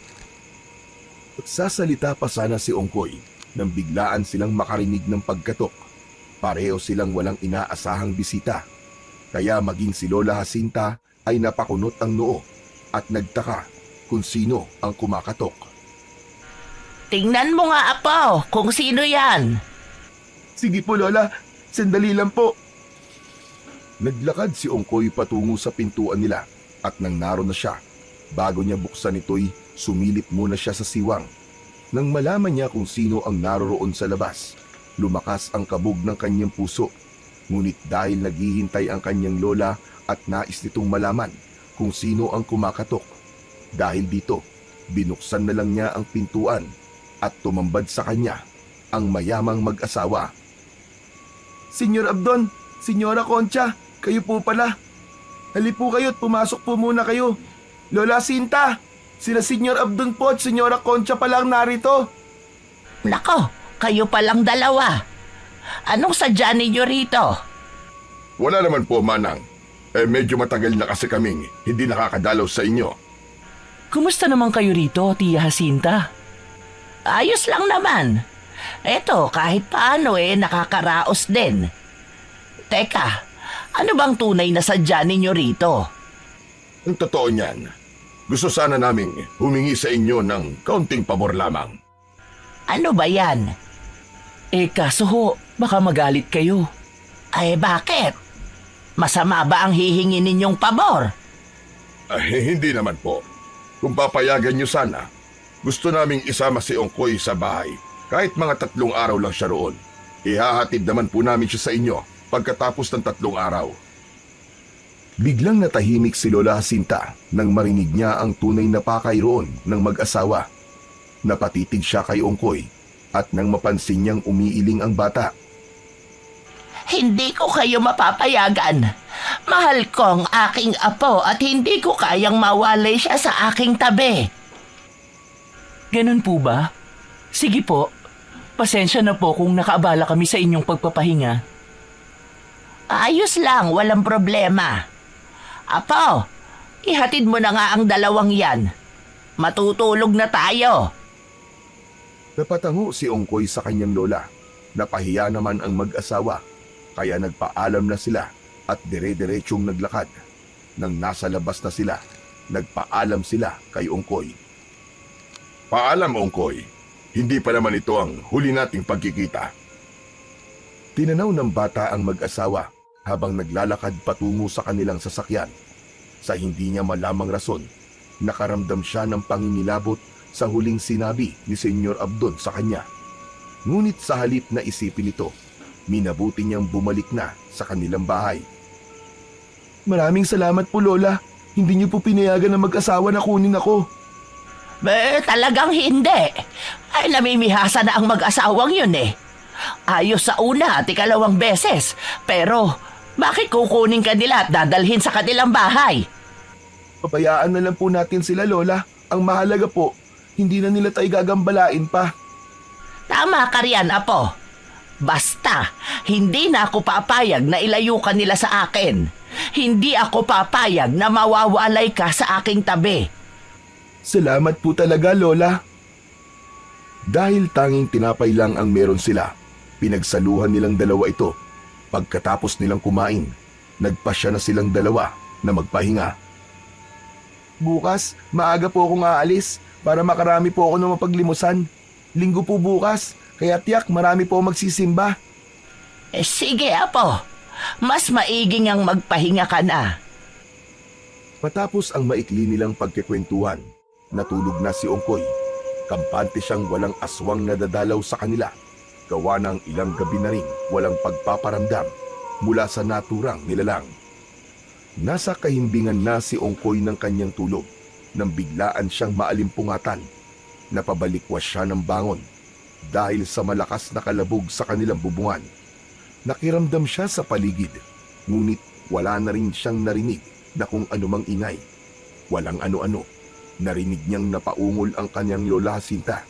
Sasalita pa sana si Ongkoy nang biglaan silang makarinig ng pagkatok. Pareho silang walang inaasahang bisita. Kaya maging si Lola Jacinta ay napakunot ang noo at nagtaka kung sino ang kumakatok. Tingnan mo nga, Apo, kung sino yan. Sige po, Lola. Sandali lang po. Naglakad si Ongkoy patungo sa pintuan nila at nang naroon na siya, bago niya buksan ito'y sumilip muna siya sa siwang. Nang malaman niya kung sino ang naroroon sa labas, lumakas ang kabog ng kanyang puso. Ngunit dahil naghihintay ang kanyang lola at nais nitong malaman kung sino ang kumakatok, dahil dito, binuksan na lang niya ang pintuan at tumambad sa kanya ang mayamang mag-asawa. Senyor Abdon, Senyora Concha, kayo po pala. Hali po kayo at pumasok po muna kayo. Lola Sinta, sila Senyor Abdon po at Senyora Concha pa lang narito. Nako, kayo palang dalawa. Anong sadya ninyo rito? Wala naman po, Manang. Medyo matagal na kasi kaming hindi nakakadalaw sa inyo. Kumusta naman kayo rito, Tia Jacinta? Ayos lang naman. Eto, kahit paano nakakaraos din. Teka, Ano bang tunay na sadya ninyo rito? Ang totoo niyan, gusto sana naming humingi sa inyo ng kaunting pabor lamang. Ano ba yan? Kaso ho, baka magalit kayo. Ay bakit? Masama ba ang hihingi ninyong pabor? Hindi naman po. Kung papayagan niyo sana, gusto naming isama si Ongkoy sa bahay. Kahit mga 3 araw lang siya roon. Ihahatid naman po namin siya sa inyo pagkatapos ng 3 araw. Biglang natahimik si Lola Jacinta nang marinig niya ang tunay na pakay roon ng mag-asawa. Napatitig siya kay Ongkoy at nang mapansin niyang umiiling ang bata. Hindi ko kayo mapapayagan. Mahal ko ang aking apo at hindi ko kayang mawalay siya sa aking tabi. Ganun po ba? Sige po, pasensya na po kung nakaabala kami sa inyong pagpapahinga. Ayos lang, walang problema. Apo, ihatid mo na nga ang 2 yan. Matutulog na tayo. Napatango si Ongkoy sa kanyang lola. Napahiya naman ang mag-asawa, kaya nagpaalam na sila at dire-diretsyong naglakad. Nang nasa labas na sila, nagpaalam sila kay Ongkoy. Paalam, Ongkoy. Hindi pa naman ito ang huli nating pagkikita. Tinanaw ng bata ang mag-asawa habang naglalakad patungo sa kanilang sasakyan. Sa hindi niya malamang rason, nakaramdam siya ng pangingilabot sa huling sinabi ni Senyor Abdon sa kanya. Ngunit sa halip na isipin ito, minabuti niyang bumalik na sa kanilang bahay. Maraming salamat po, Lola. Hindi niyo po pinayagan ng mag-asawa na kunin ako. Talagang hindi. Ay, namimihasa na ang mag-asawang yun eh. Ayos sa una at 2 beses. Pero, bakit kukunin ka nila at dadalhin sa kanilang bahay? Pabayaan na lang po natin sila, Lola. Ang mahalaga po, hindi na nila tayo gagambalain pa. Tama ka riyan, Apo. Basta, hindi na ako papayag na ilayo ka nila sa akin. Hindi ako papayag na mawawalay ka sa aking tabi. Salamat po talaga, Lola. Dahil tanging tinapay lang ang meron sila, pinagsaluhan nilang 2 ito. Pagkatapos nilang kumain, nagpasya na silang 2 na magpahinga. Bukas, maaga po akong aalis para makarami po ako ng mapaglimusan. Linggo po bukas, kaya tiyak marami po magsisimba. Sige, Apo. Mas maiging ang magpahinga ka na. Matapos ang maikli nilang pagkikwentuhan, natulog na si Ongkoy. Kampante siyang walang aswang na dadalaw sa kanila. Gawa ng ilang gabi na rin walang pagpaparamdam mula sa naturang nilalang. Nasa kahimbingan na si Ongkoy ng kanyang tulog nang biglaan siyang maalimpungatan. Napabalikwas siya ng bangon dahil sa malakas na kalabog sa kanilang bubungan. Nakiramdam siya sa paligid, ngunit wala na rin siyang narinig na kung anumang ingay. Walang ano-ano. Narinig niyang napaungol ang kanyang Lola Jacinta.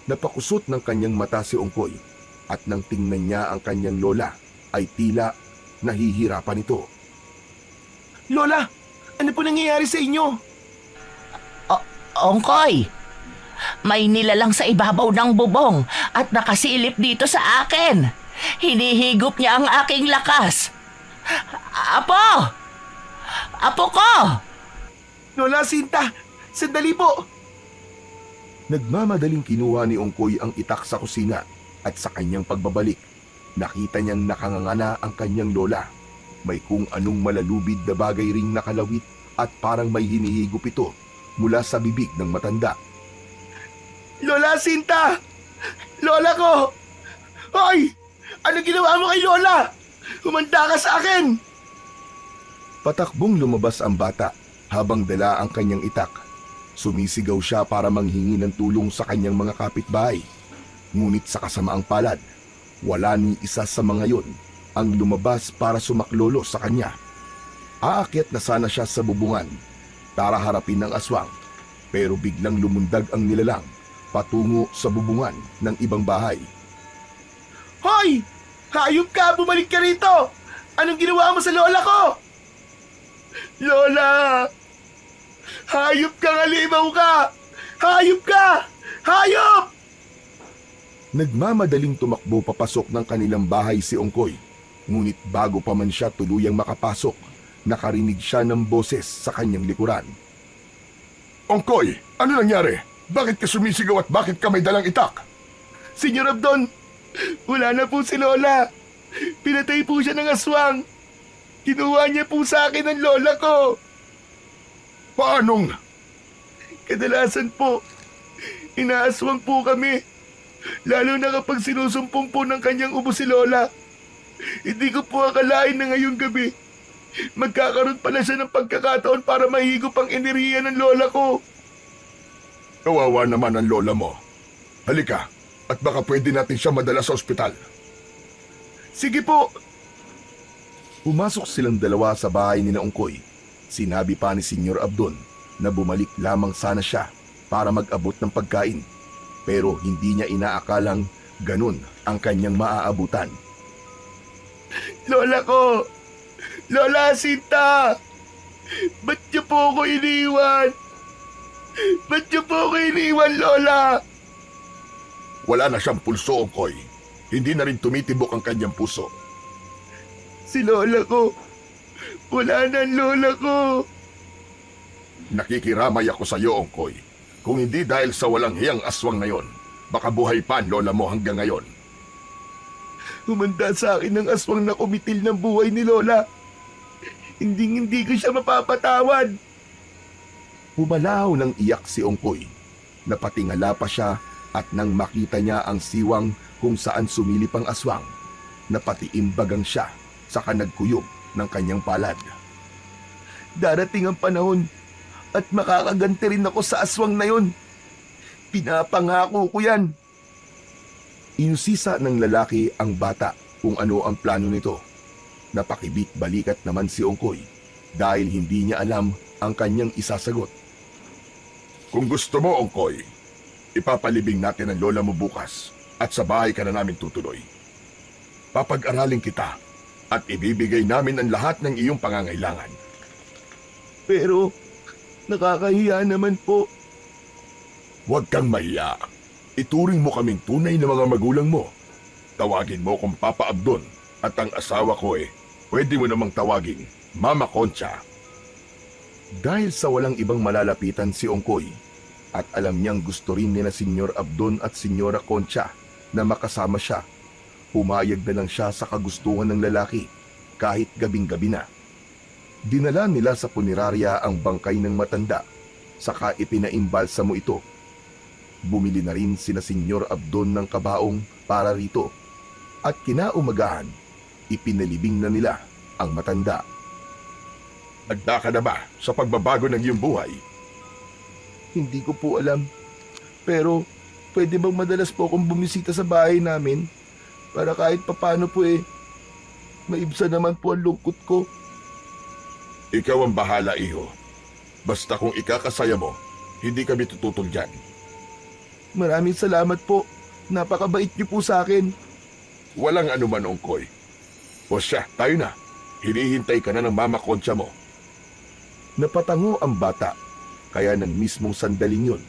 Napakusot ng kanyang mata si Ongkoy at nang tingnan niya ang kanyang lola ay tila nahihirapan ito. Lola, ano po nangyayari sa inyo? Ongkoy, may nilalang sa ibabaw ng bubong at nakasilip dito sa akin. Hinihigop niya ang aking lakas. Apo! Apo ko! Lola Jacinta, sandali po! Nagmamadaling kinuha ni Ongkoy ang itak sa kusina at sa kanyang pagbabalik, nakita niyang nakangangana ang kanyang lola. May kung anong malalubid na bagay ring nakalawit at parang may hinihigop ito mula sa bibig ng matanda. Lola Jacinta! Lola ko! Hoy! Ano ginawa mo kay Lola? Humanda ka sa akin! Patakbong lumabas ang bata habang dala ang kanyang itak. Sumisigaw siya para manghingi ng tulong sa kanyang mga kapitbahay. Ngunit sa kasamaang palad, wala ni isa sa mga yon ang lumabas para sumaklolo sa kanya. Aakyat na sana siya sa bubungan para harapin ng aswang, pero biglang lumundag ang nilalang patungo sa bubungan ng ibang bahay. Hoy! Hayop ka! Bumalik ka rito! Anong ginawa mo sa lola ko? Lola! Hayop ka, ngalimaw ka! Hayop ka! Hayop! Nagmamadaling tumakbo papasok ng kanilang bahay si Ongkoy. Ngunit bago pa man siya tuluyang makapasok, nakarinig siya ng boses sa kanyang likuran. Ongkoy, ano nangyari? Bakit ka sumisigaw at bakit ka may dalang itak? Senyor Abdon, wala na po si Lola. Pinatay po siya ng aswang. Kinuha niya po sa akin ang lola ko. Paanong? Kadalasan po, inaaswang po kami. Lalo na kapag sinusumpong po ng kanyang ubo si Lola. Hindi ko po akalain na ngayong gabi magkakaroon pala siya ng pagkakataon para mahigop ang enerhiya ng lola ko. Kawawa naman ang lola mo. Halika, at baka pwede natin siya madala sa ospital. Sige po. Pumasok silang dalawa sa bahay ni Ongkoy. Sinabi pa ni Senyor Abdon na bumalik lamang sana siya para mag-abot ng pagkain. Pero hindi niya inaakalang ganun ang kanyang maaabutan. Lola ko! Lola Sinta! Ba't niyo po ako iniwan? Ba't niyo po ako iniwan, Lola? Wala na siyang pulso, Ongkoy. Hindi na rin tumitibok ang kanyang puso. Si Lola ko! Wala na ang Lola ko! Nakikiramay ako sa iyo, Ongkoy. Kung hindi dahil sa walang hiyang aswang na yon, baka buhay pa ang lola mo hanggang ngayon. Humanda sa akin ng aswang na kumitil ng buhay ni Lola. Hindi ko siya mapapatawad. Humalaw ng iyak si Ongkoy. Napatingala pa siya at nang makita niya ang siwang kung saan sumilip ang aswang, napatiimbagang siya sa kanagkuyog ng kanyang palad. Darating ang panahon at makakaganti rin ako sa aswang na yon. Pinapangako ko yan. Inusisa ng lalaki ang bata kung ano ang plano nito. Napakibit-balikat naman si Ongkoy dahil hindi niya alam ang kanyang isasagot. Kung gusto mo, Ongkoy, ipapalibing natin ang lola mo bukas at sa bahay ka na namin tutuloy. Papag-aralin kita at ibibigay namin ang lahat ng iyong pangangailangan. Pero nakakahiya naman po. Huwag kang mahiya. Ituring mo kaming tunay na mga magulang mo. Tawagin mo kong Papa Abdon at ang asawa ko pwede mo namang tawagin Mama Concha. Dahil sa walang ibang malalapitan si Ongkoy at alam niyang gusto rin nila Senyor Abdon at Senyora Concha na makasama siya, pumayag na lang siya sa kagustuhan ng lalaki kahit gabing-gabi na. Dinala nila sa punerarya ang bangkay ng matanda, saka ipinaimbalsa mo ito. Bumili na rin sina Senyor Abdon ng kabaong para rito at kinaumagahan, ipinalibing na nila ang matanda. Handa ka na ba sa pagbabago ng iyong buhay? Hindi ko po alam. Pero pwede bang madalas po akong bumisita sa bahay namin para kahit papano po maibsa naman po ang lungkot ko. Ikaw ang bahala, iho. Basta kung ikakasaya mo, hindi kami tututol dyan. Maraming salamat po. Napakabait niyo po sa akin. Walang anuman, Ongkoy. O siya, tayo na. Hinihintay ka na ng Mama Concha mo. Napatango ang bata, kaya ng mismong sandaling yun,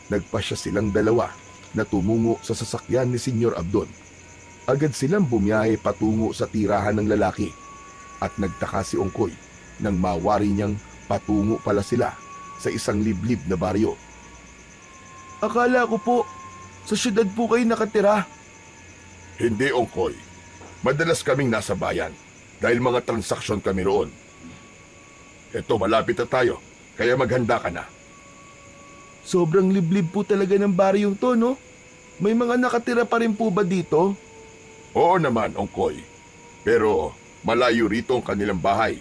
nagpasya silang dalawa na tumungo sa sasakyan ni Senyor Abdon. Agad silang bumiyahe patungo sa tirahan ng lalaki at nagtaka si Ongkoy nang mawari niyang patungo pala sila sa isang liblib na baryo. Akala ko po, sa syudad po kayo nakatira. Hindi, Ongkoy. Madalas kaming nasa bayan dahil mga transaksyon kami roon. Eto, malapit na tayo, kaya maghanda ka na. Sobrang liblib po talaga ng baryong to, no? May mga nakatira pa rin po ba dito? Oo naman, Ongkoy. Pero malayo rito ang kanilang bahay.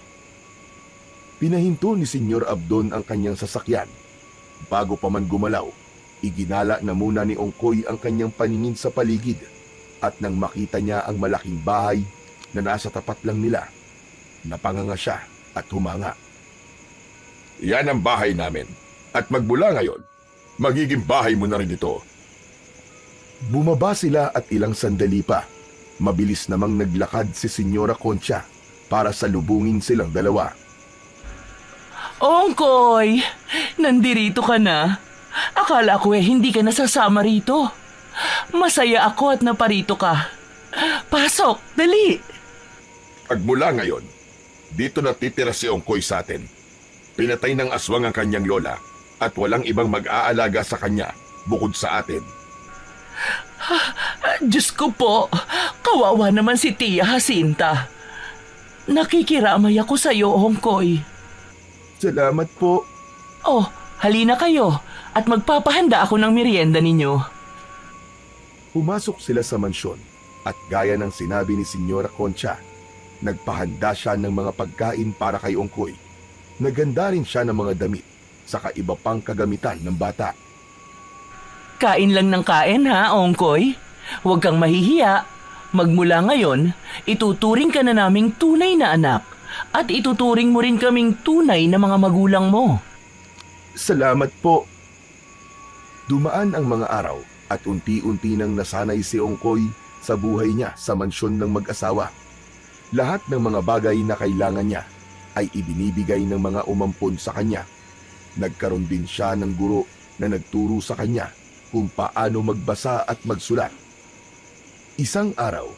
Pinahinto ni Senyor Abdon ang kanyang sasakyan. Bago pa man gumalaw, iginala na muna ni Ongkoy ang kanyang paningin sa paligid at nang makita niya ang malaking bahay na nasa tapat lang nila, napanganga siya at humanga. Yan ang bahay namin. At magmula ngayon, magiging bahay mo na rin ito. Bumaba sila at ilang sandali pa. Mabilis namang naglakad si Senyora Concha para salubungin silang dalawa. Ongkoy, nandirito ka na. Akala ko hindi ka nasasama rito. Masaya ako at naparito ka. Pasok, dali. Agmula ngayon, dito na titira si Ongkoy sa atin. Pinatay ng aswang ang kanyang lola at walang ibang mag-aalaga sa kanya bukod sa atin. Diyos ko po, kawawa naman si Tia Jacinta. Nakikiramay ako sa iyo, Ongkoy. Salamat po. Oh, halina kayo at magpapahanda ako ng merienda ninyo. Pumasok sila sa mansyon at gaya ng sinabi ni Senyora Concha, nagpahanda siya ng mga pagkain para kay Ongkoy. Naganda rin siya ng mga damit saka iba pang kagamitan ng bata. Kain lang ng kain ha, Ongkoy. Huwag kang mahihiya. Magmula ngayon, ituturing ka na naming tunay na anak at ituturing mo rin kaming tunay na mga magulang mo. Salamat po. Dumaan ang mga araw at unti-unti nang nasanay si Ongkoy sa buhay niya sa mansyon ng mag-asawa. Lahat ng mga bagay na kailangan niya ay ibinibigay ng mga umampon sa kanya. Nagkaroon din siya ng guro na nagturo sa kanya kung paano magbasa at magsulat. Isang araw,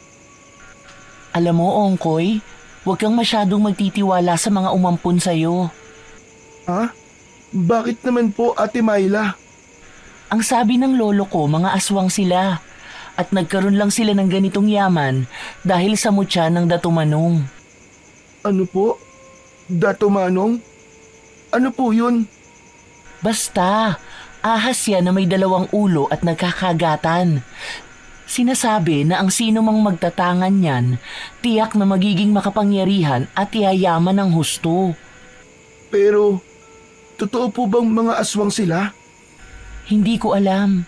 Alam mo, Ongkoy, huwag kang masyadong magtitiwala sa mga umampun sa'yo. ha? Bakit naman po, Ate Myla? Ang sabi ng lolo ko, mga aswang sila. At nagkaroon lang sila ng ganitong yaman dahil sa mutya ng Datumanong. Ano po? Dato Manong? Ano po yun? Basta, ahas yan na may 2 ulo at nagkakagatan. Sinasabi na ang sino mang magtatangan niyan, tiyak na magiging makapangyarihan at yayaman ng husto. Pero, totoo po bang mga aswang sila? Hindi ko alam.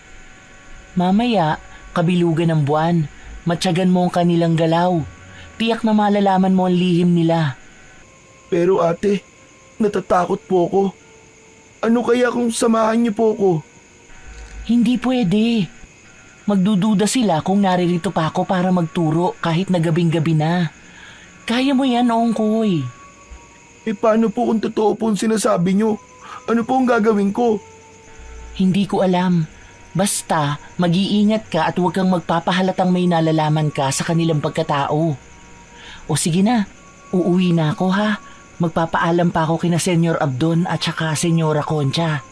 Mamaya, kabilugan ng buwan, matyagan mo ang kanilang galaw. Tiyak na malalaman mo ang lihim nila. Pero ate, natatakot po ako. Ano kaya kung samahan niyo po ako? Hindi pwede. Magdududa sila kung naririto pa ako para magturo kahit na gabing-gabi na. Kaya mo yan, Ongkoy. Paano po kung totoo po ang sinasabi niyo? Ano po ang gagawin ko? Hindi ko alam. Basta, mag-iingat ka at huwag kang magpapahalatang may nalalaman ka sa kanilang pagkatao. O sige na, uuwi na ako ha. Magpapaalam pa ako kina Senyor Abdon at saka Senyora Concha.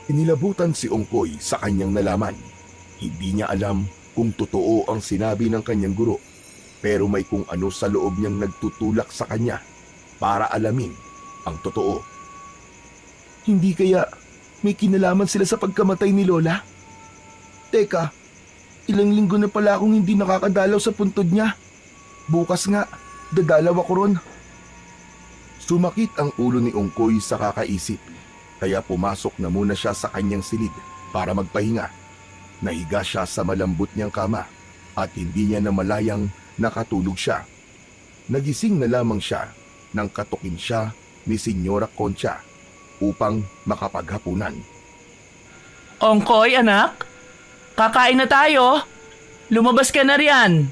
Inilabutan si Ongkoy sa kanyang nalaman. Hindi niya alam kung totoo ang sinabi ng kanyang guro, pero may kung ano sa loob niyang nagtutulak sa kanya para alamin ang totoo. Hindi kaya may kinalaman sila sa pagkamatay ni Lola? Teka, ilang linggo na pala akong hindi nakakadalaw sa puntod niya. Bukas nga, dadalaw ako ron. Sumakit ang ulo ni Ongkoy sa kakaisip, kaya pumasok na muna siya sa kanyang silid para magpahinga. Nahiga siya sa malambot niyang kama at hindi niya namalayang nakatulog siya. Nagising na lamang siya nang katukin siya ni Senyora Concha upang makapaghapunan. Ongkoy, anak? Kakain na tayo. Lumabas ka na riyan.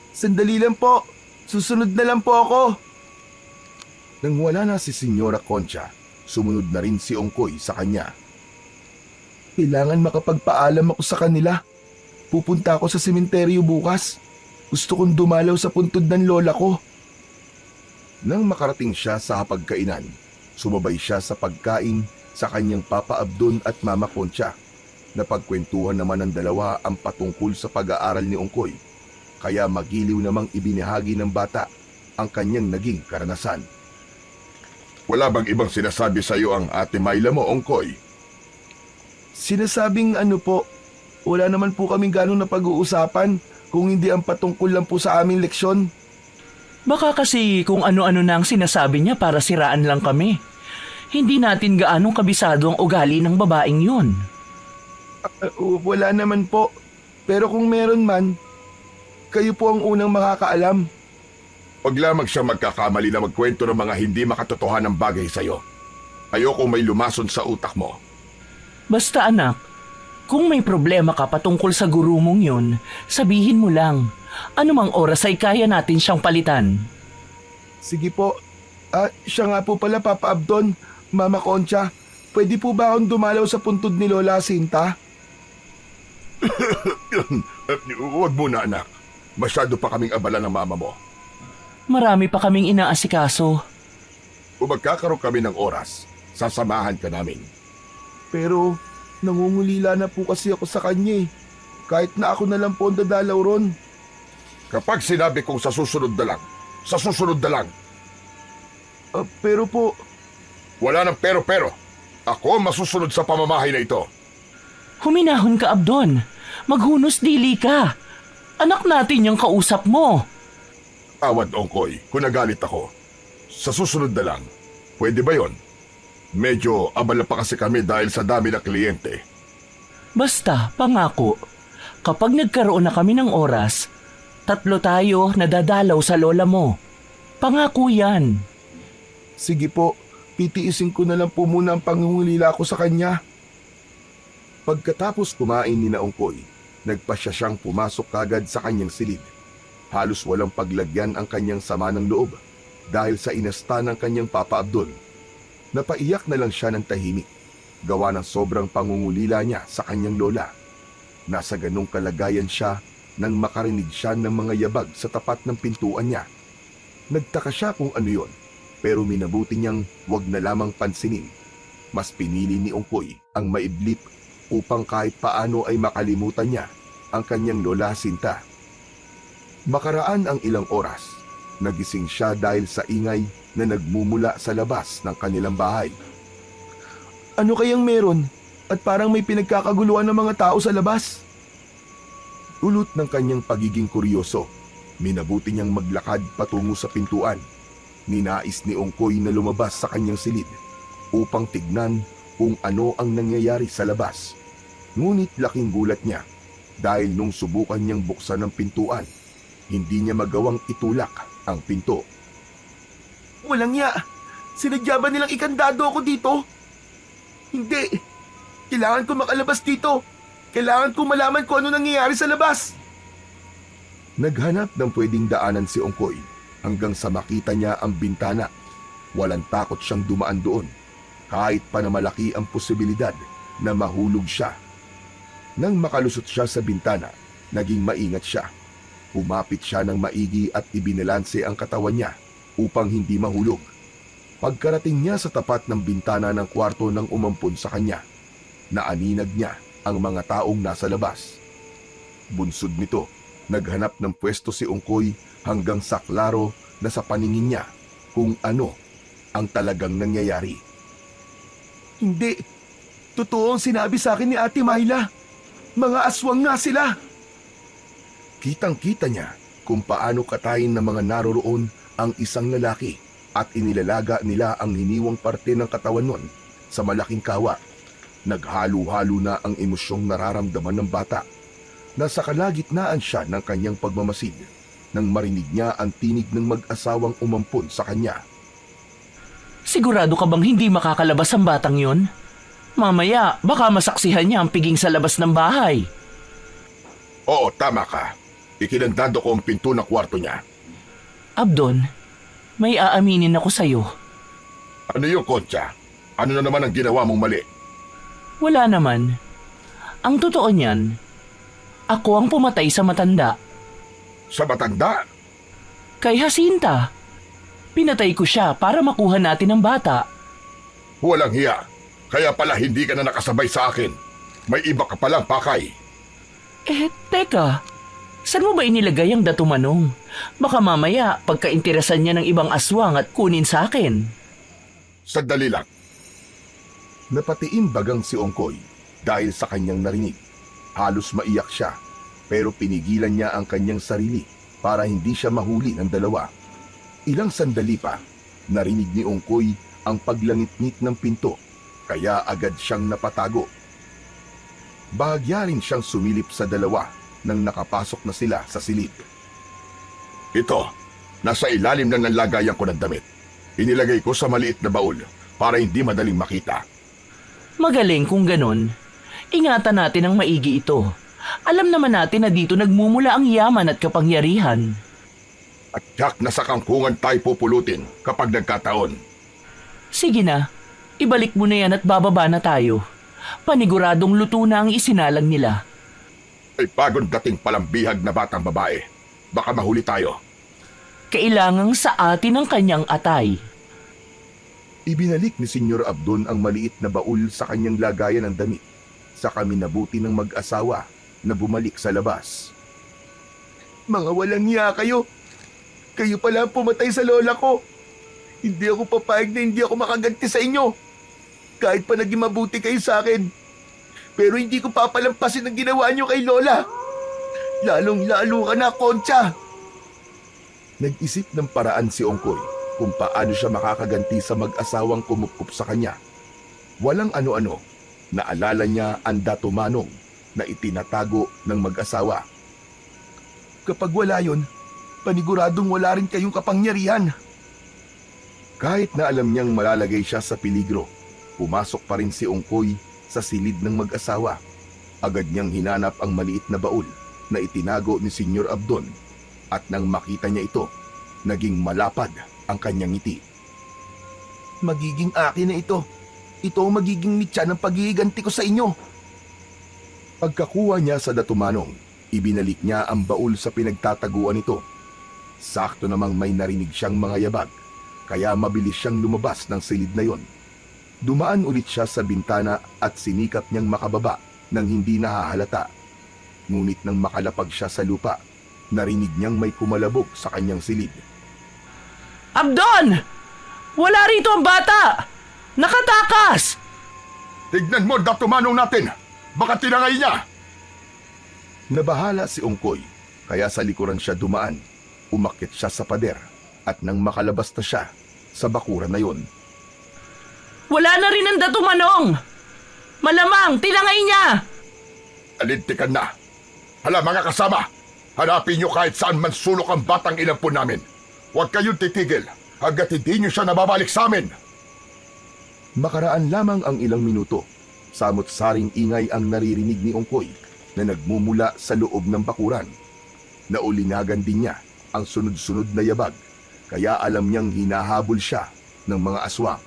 Sandali lang po, susunod na lang po ako. Nang wala na si Senyora Concha, sumunod na rin si Ongkoy sa kanya. Kailangan makapagpaalam ako sa kanila. Pupunta ako sa sementeryo bukas. Gusto kong dumalaw sa puntod ng lola ko. Nang makarating siya sa hapagkainan, sumabay siya sa pagkain sa kanyang Papa Abdon at Mama Concha. Napagkwentuhan naman ng dalawa ang patungkol sa pag-aaral ni Ongkoy, kaya magiliw namang ibinahagi ng bata ang kanyang naging karanasan. Wala bang ibang sinasabi sa iyo ang Ate Myla mo, Ongkoy? Sinasabing ano po, wala naman po kaming ganong napag-uusapan kung hindi ang patungkol lang po sa aming leksyon. Baka kasi kung ano-ano na ang sinasabi niya para siraan lang kami. Hindi natin gaanong kabisado ang ugali ng babaeng yun. Wala naman po, pero kung meron man, kayo po ang unang makakaalam. Huwag lamang siya magkakamali na magkwento ng mga hindi makatotohanang bagay sa iyo. Ayoko may lumason sa utak mo. Basta anak, kung may problema ka patungkol sa guru mong yun, sabihin mo lang. Anumang oras ay kaya natin siyang palitan. Sige po. Siya nga po pala, Papa Abdon, Mama Concha. Pwede po ba akong dumalaw sa puntod ni Lola Jacinta? Huwag muna, anak. Masyado pa kaming abala ng mama mo. Marami pa kaming inaasikaso. Kung magkakaroon kami ng oras, sasamahan ka namin. Pero nangungulila na po kasi ako sa kanya eh. Kahit na ako na lang po ang dadalaw ron. Kapag sinabi kong sa susunod na lang. Pero po, Wala ng pero-pero. Ako ang masusunod sa pamamahay na ito. Huminahon ka, Abdon. Maghunos dili ka. Anak natin yung kausap mo. Awad, Ongkoy, kung nagalit ako. Sa susunod na lang. Pwede ba yon? Medyo abala pa kasi kami dahil sa dami ng kliyente. Basta, pangako. Kapag nagkaroon na kami ng oras, 3 tayo na dadalaw sa lola mo. Pangako yan. sige po, pitiisin ko na lang po muna ang pangungulila ko sa kanya. Pagkatapos kumain ni Ongkoy, nagpasya siyang pumasok kagad sa kanyang silid. Halos walang paglagyan ang kanyang sama ng loob dahil sa inasta ng kanyang Papa Abdul. Napaiyak na lang siya ng tahimik, gawa ng sobrang pangungulila niya sa kanyang lola. Nasa ganong kalagayan siya nang makarinig siya ng mga yabag sa tapat ng pintuan niya. Nagtaka siya kung ano yon, pero minabuti niyang wag na lamang pansinin. Mas pinili ni Ongkoy ang maiblip upang kahit paano ay makalimutan niya ang kanyang lola Sinta. Makaraan ang ilang oras, nagising siya dahil sa ingay na nagmumula sa labas ng kanilang bahay. Ano kayang meron? At parang may pinagkakaguluhan ng mga tao sa labas. Dulot ng kanyang pagiging kuryoso, minabuti niyang maglakad patungo sa pintuan. Ninais ni Ongkoy na lumabas sa kanyang silid upang tignan kung ano ang nangyayari sa labas. Ngunit laking gulat niya dahil nung subukan niyang buksan ang pintuan, hindi niya magawang itulak ang pinto. Walang ya! Sinadya ba nilang ikandado ako dito? Hindi! Kailangan ko makalabas dito! Kailangan ko malaman kung ano nangyayari sa labas! Naghanap ng pwedeng daanan si Ongkoy hanggang sa makita niya ang bintana. Walang takot siyang dumaan doon, kahit pa na malaki ang posibilidad na mahulog siya. Nang makalusot siya sa bintana, naging maingat siya. Umapit siya ng maigi at ibinalanse ang katawan niya upang hindi mahulog. Pagkarating niya sa tapat ng bintana ng kwarto ng umampun sa kanya, naaninag niya ang mga taong nasa labas. Bunsod nito, naghanap ng pwesto si Ongkoy hanggang sa klaro na sa paningin niya kung ano ang talagang nangyayari. Hindi! Totoo ang sinabi sa akin ni Ate Myla. Mga aswang nga sila! Kitang-kita niya kung paano katayin ng mga naroroon ang isang lalaki at inilalaga nila ang hiniwang parte ng katawan nun sa malaking kawa. Naghalo-halo na ang emosyong nararamdaman ng bata. Nasa kalagitnaan siya ng kanyang pagmamasid nang marinig niya ang tinig ng mag-asawang umampun sa kanya. Sigurado ka bang hindi makakalabas ang batang yon? Mamaya, baka masaksihan niya ang piging sa labas ng bahay. Oo, tama ka. Ikinandado ko ang pinto ng kwarto niya. Abdon, may aaminin ako sa'yo. Ano yung Concha? Ano na naman ang ginawa mong mali? Wala naman. Ang totoo niyan, ako ang pumatay sa matanda. Sa matanda? Kay Jacinta. Pinatay ko siya para makuha natin ang bata. Walang hiya. Kaya pala hindi ka na nakasabay sa akin. May iba ka palang pakay. Teka. Saan mo ba inilagay ang datumanong? Baka mamaya pagkainteresan niya ng ibang aswang at kunin sa akin. Sandali lang. Napatiim bagang si Ongkoy dahil sa kanyang narinig. Halos maiyak siya, pero pinigilan niya ang kanyang sarili para hindi siya mahuli ng dalawa. Ilang sandali pa, narinig ni Ongkoy ang paglangit-ngit ng pinto, kaya agad siyang napatago. Bahagya rin siyang sumilip sa dalawa nang nakapasok na sila sa silid. Ito, nasa ilalim ng lagayan ko ng damit. Inilagay ko sa maliit na baul para hindi madaling makita. Magaling kung ganon. Ingatan natin ang maigi ito. Alam naman natin na dito nagmumula ang yaman at kapangyarihan. At tiyak na sa kangkungan tayo pupulutin kapag nagkataon. Sige na, ibalik mo na yan at bababa na tayo. Paniguradong luto na ang isinalang nila. Ay bagong dating palang bihag na batang babae. Baka mahuli tayo. Kailangang sa atin ang kanyang atay. Ibinalik ni Senyor Abdon ang maliit na baul sa kanyang lagayan ng damit sa kaminabuti ng mag-asawa na bumalik sa labas. Mga walang niya kayo! Kayo pala ang pumatay sa lola ko! Hindi ako papayag na hindi ako makaganti sa inyo! Kahit pa naging mabuti kayo sa akin. Pero hindi ko papalampasin ang ginawa niyo kay lola! Lalong-lalo ka na, Concha! Nag-isip ng paraan si Ongkoy kung paano siya makakaganti sa mag-asawang kumukup sa kanya. Walang ano-ano, naalala niya ang Dato Manong na itinatago ng mag-asawa. Kapag wala yon, paniguradong wala rin kayong kapangyarihan. Kahit na alam niyang malalagay siya sa peligro, pumasok pa rin si Ongkoy sa silid ng mag-asawa. Agad niyang hinanap ang maliit na baul na itinago ni Senyor Abdon at nang makita niya ito, naging malapad ang kanyang ngiti. Magiging akin na ito. Ito ang magiging mitya ng paghihiganti ko sa inyo. Pagkakuha niya sa Dato Manong, ibinalik niya ang baul sa pinagtataguan nito. Sakto namang may narinig siyang mga yabag, kaya mabilis siyang lumabas ng silid na yon. Dumaan ulit siya sa bintana at sinikap niyang makababa nang hindi nahahalata. Ngunit nang makalapag siya sa lupa, narinig niyang may kumalabog sa kanyang silid. Abdon! Wala rito ang bata! Nakatakas! Tignan mo, Dato Manong natin! Baka tinangay niya! Nabahala si Ongkoy, kaya sa likuran siya dumaan. Umakyat siya sa pader at nang makalabas na siya sa bakuran na yon. Wala na rin ang Dato Manong! Malamang, tinangay niya! Alintikan na! Hala mga kasama! Hanapin niyo kahit saan man sulok ang batang inampun namin. Huwag kayong titigil hanggat hindi niyo siya nababalik sa amin. Makaraan lamang ang ilang minuto, samot-saring ingay ang naririnig ni Ongkoy na nagmumula sa loob ng bakuran. Naulinagan din niya ang sunod-sunod na yabag, kaya alam niyang hinahabol siya ng mga aswang.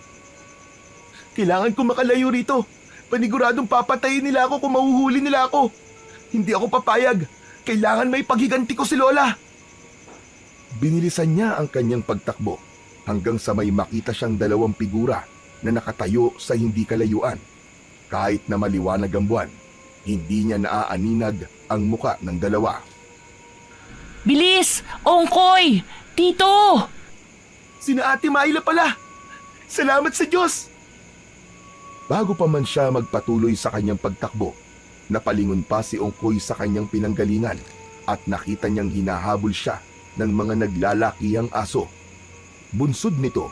Kailangan ko makalayo rito. Paniguradong papatayin nila ako kung mahuhuli nila ako. Hindi ako papayag. Kailangan may paghiganti ko si Lola. Binilisan niya ang kanyang pagtakbo hanggang sa may makita siyang dalawang figura na nakatayo sa hindi kalayuan. Kahit na maliwanag ang buwan, hindi niya naaaninag ang muka ng dalawa. Bilis! Ongkoy! Tito! Sina Ate Mayla pala! Salamat sa Diyos! Bago pa man siya magpatuloy sa kanyang pagtakbo, napalingon pa si Ongkoy sa kanyang pinanggalingan at nakita niyang hinahabol siya ng mga naglalakihang aso. Bunsod nito,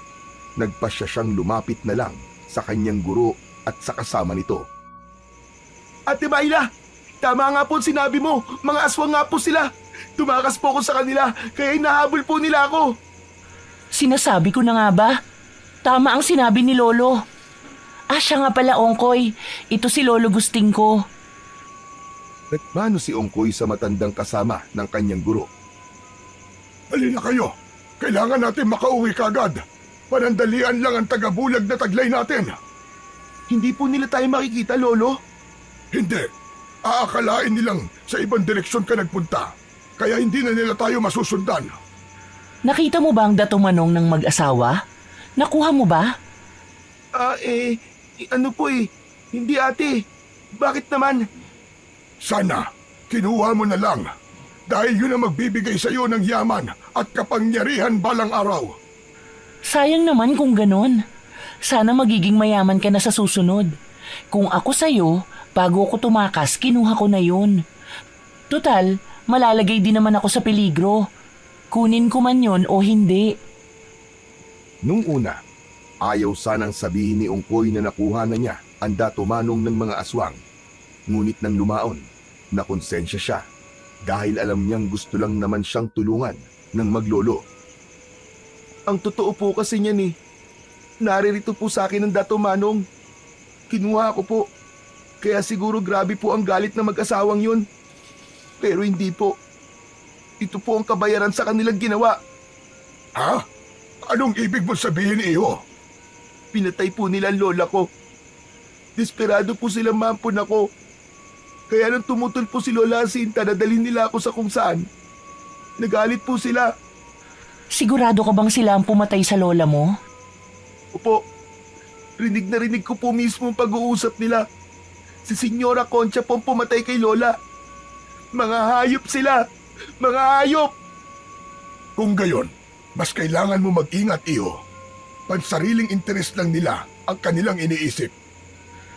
nagpasya siyang lumapit na lang sa kanyang guro at sa kasama nito. Ate Mayla, tama nga po sinabi mo, mga aswang nga po sila. Tumakas po ako sa kanila, kaya hinahabol po nila ako. Sinasabi ko na nga ba? Tama ang sinabi ni Lolo. Siya nga pala, Ongkoy. Ito si Lolo Gusting ko. Nagmano si Ongkoy sa matandang kasama ng kanyang guro. Halina kayo! Kailangan natin makauwi kagad! Panandalian lang ang tagabulag na taglay natin! Hindi po nila tayo makikita, Lolo. Hindi! Aakalain nilang sa ibang direksyon ka nagpunta, kaya hindi na nila tayo masusundan. Nakita mo ba ang Dato Manong ng mag-asawa? Nakuha mo ba? Ano po hindi ate. Bakit naman? Sana, kinuha mo na lang. Dahil yun ang magbibigay sa iyo ng yaman at kapangyarihan balang araw. Sayang naman kung ganon. Sana magiging mayaman ka na sa susunod. Kung ako sa'yo, bago ako tumakas, kinuha ko na yun. Tutal, malalagay din naman ako sa peligro. Kunin ko man yun o hindi. Nung una, ayaw sanang sabihin ni Ongkoy na nakuha na niya ang Dato Manong ng mga aswang. Ngunit nang lumaon, nakonsensya siya dahil alam niyang gusto lang naman siyang tulungan ng maglolo. Ang totoo po kasi niyan naririto po sa akin ang Dato Manong. Kinuha ko po. Kaya siguro grabe po ang galit ng mag-asawang yun. Pero hindi po. Ito po ang kabayaran sa kanilang ginawa. Ha? Anong ibig mo sabihin, iho? Pinatay po nila ang lola ko. Desperado po silang mampun ako. Kaya nang tumutol po si Lola Jacinta, nadalhin nila ako sa kung saan. Nagalit po sila. Sigurado ka bang sila ang pumatay sa lola mo? Opo, rinig na rinig ko po mismo ang pag-uusap nila. Si Senyora Concha po ang pumatay kay Lola. Mga hayop sila! Mga hayop! Kung gayon, mas kailangan mo mag-ingat, Iho. Pansariling interes lang nila ang kanilang iniisip.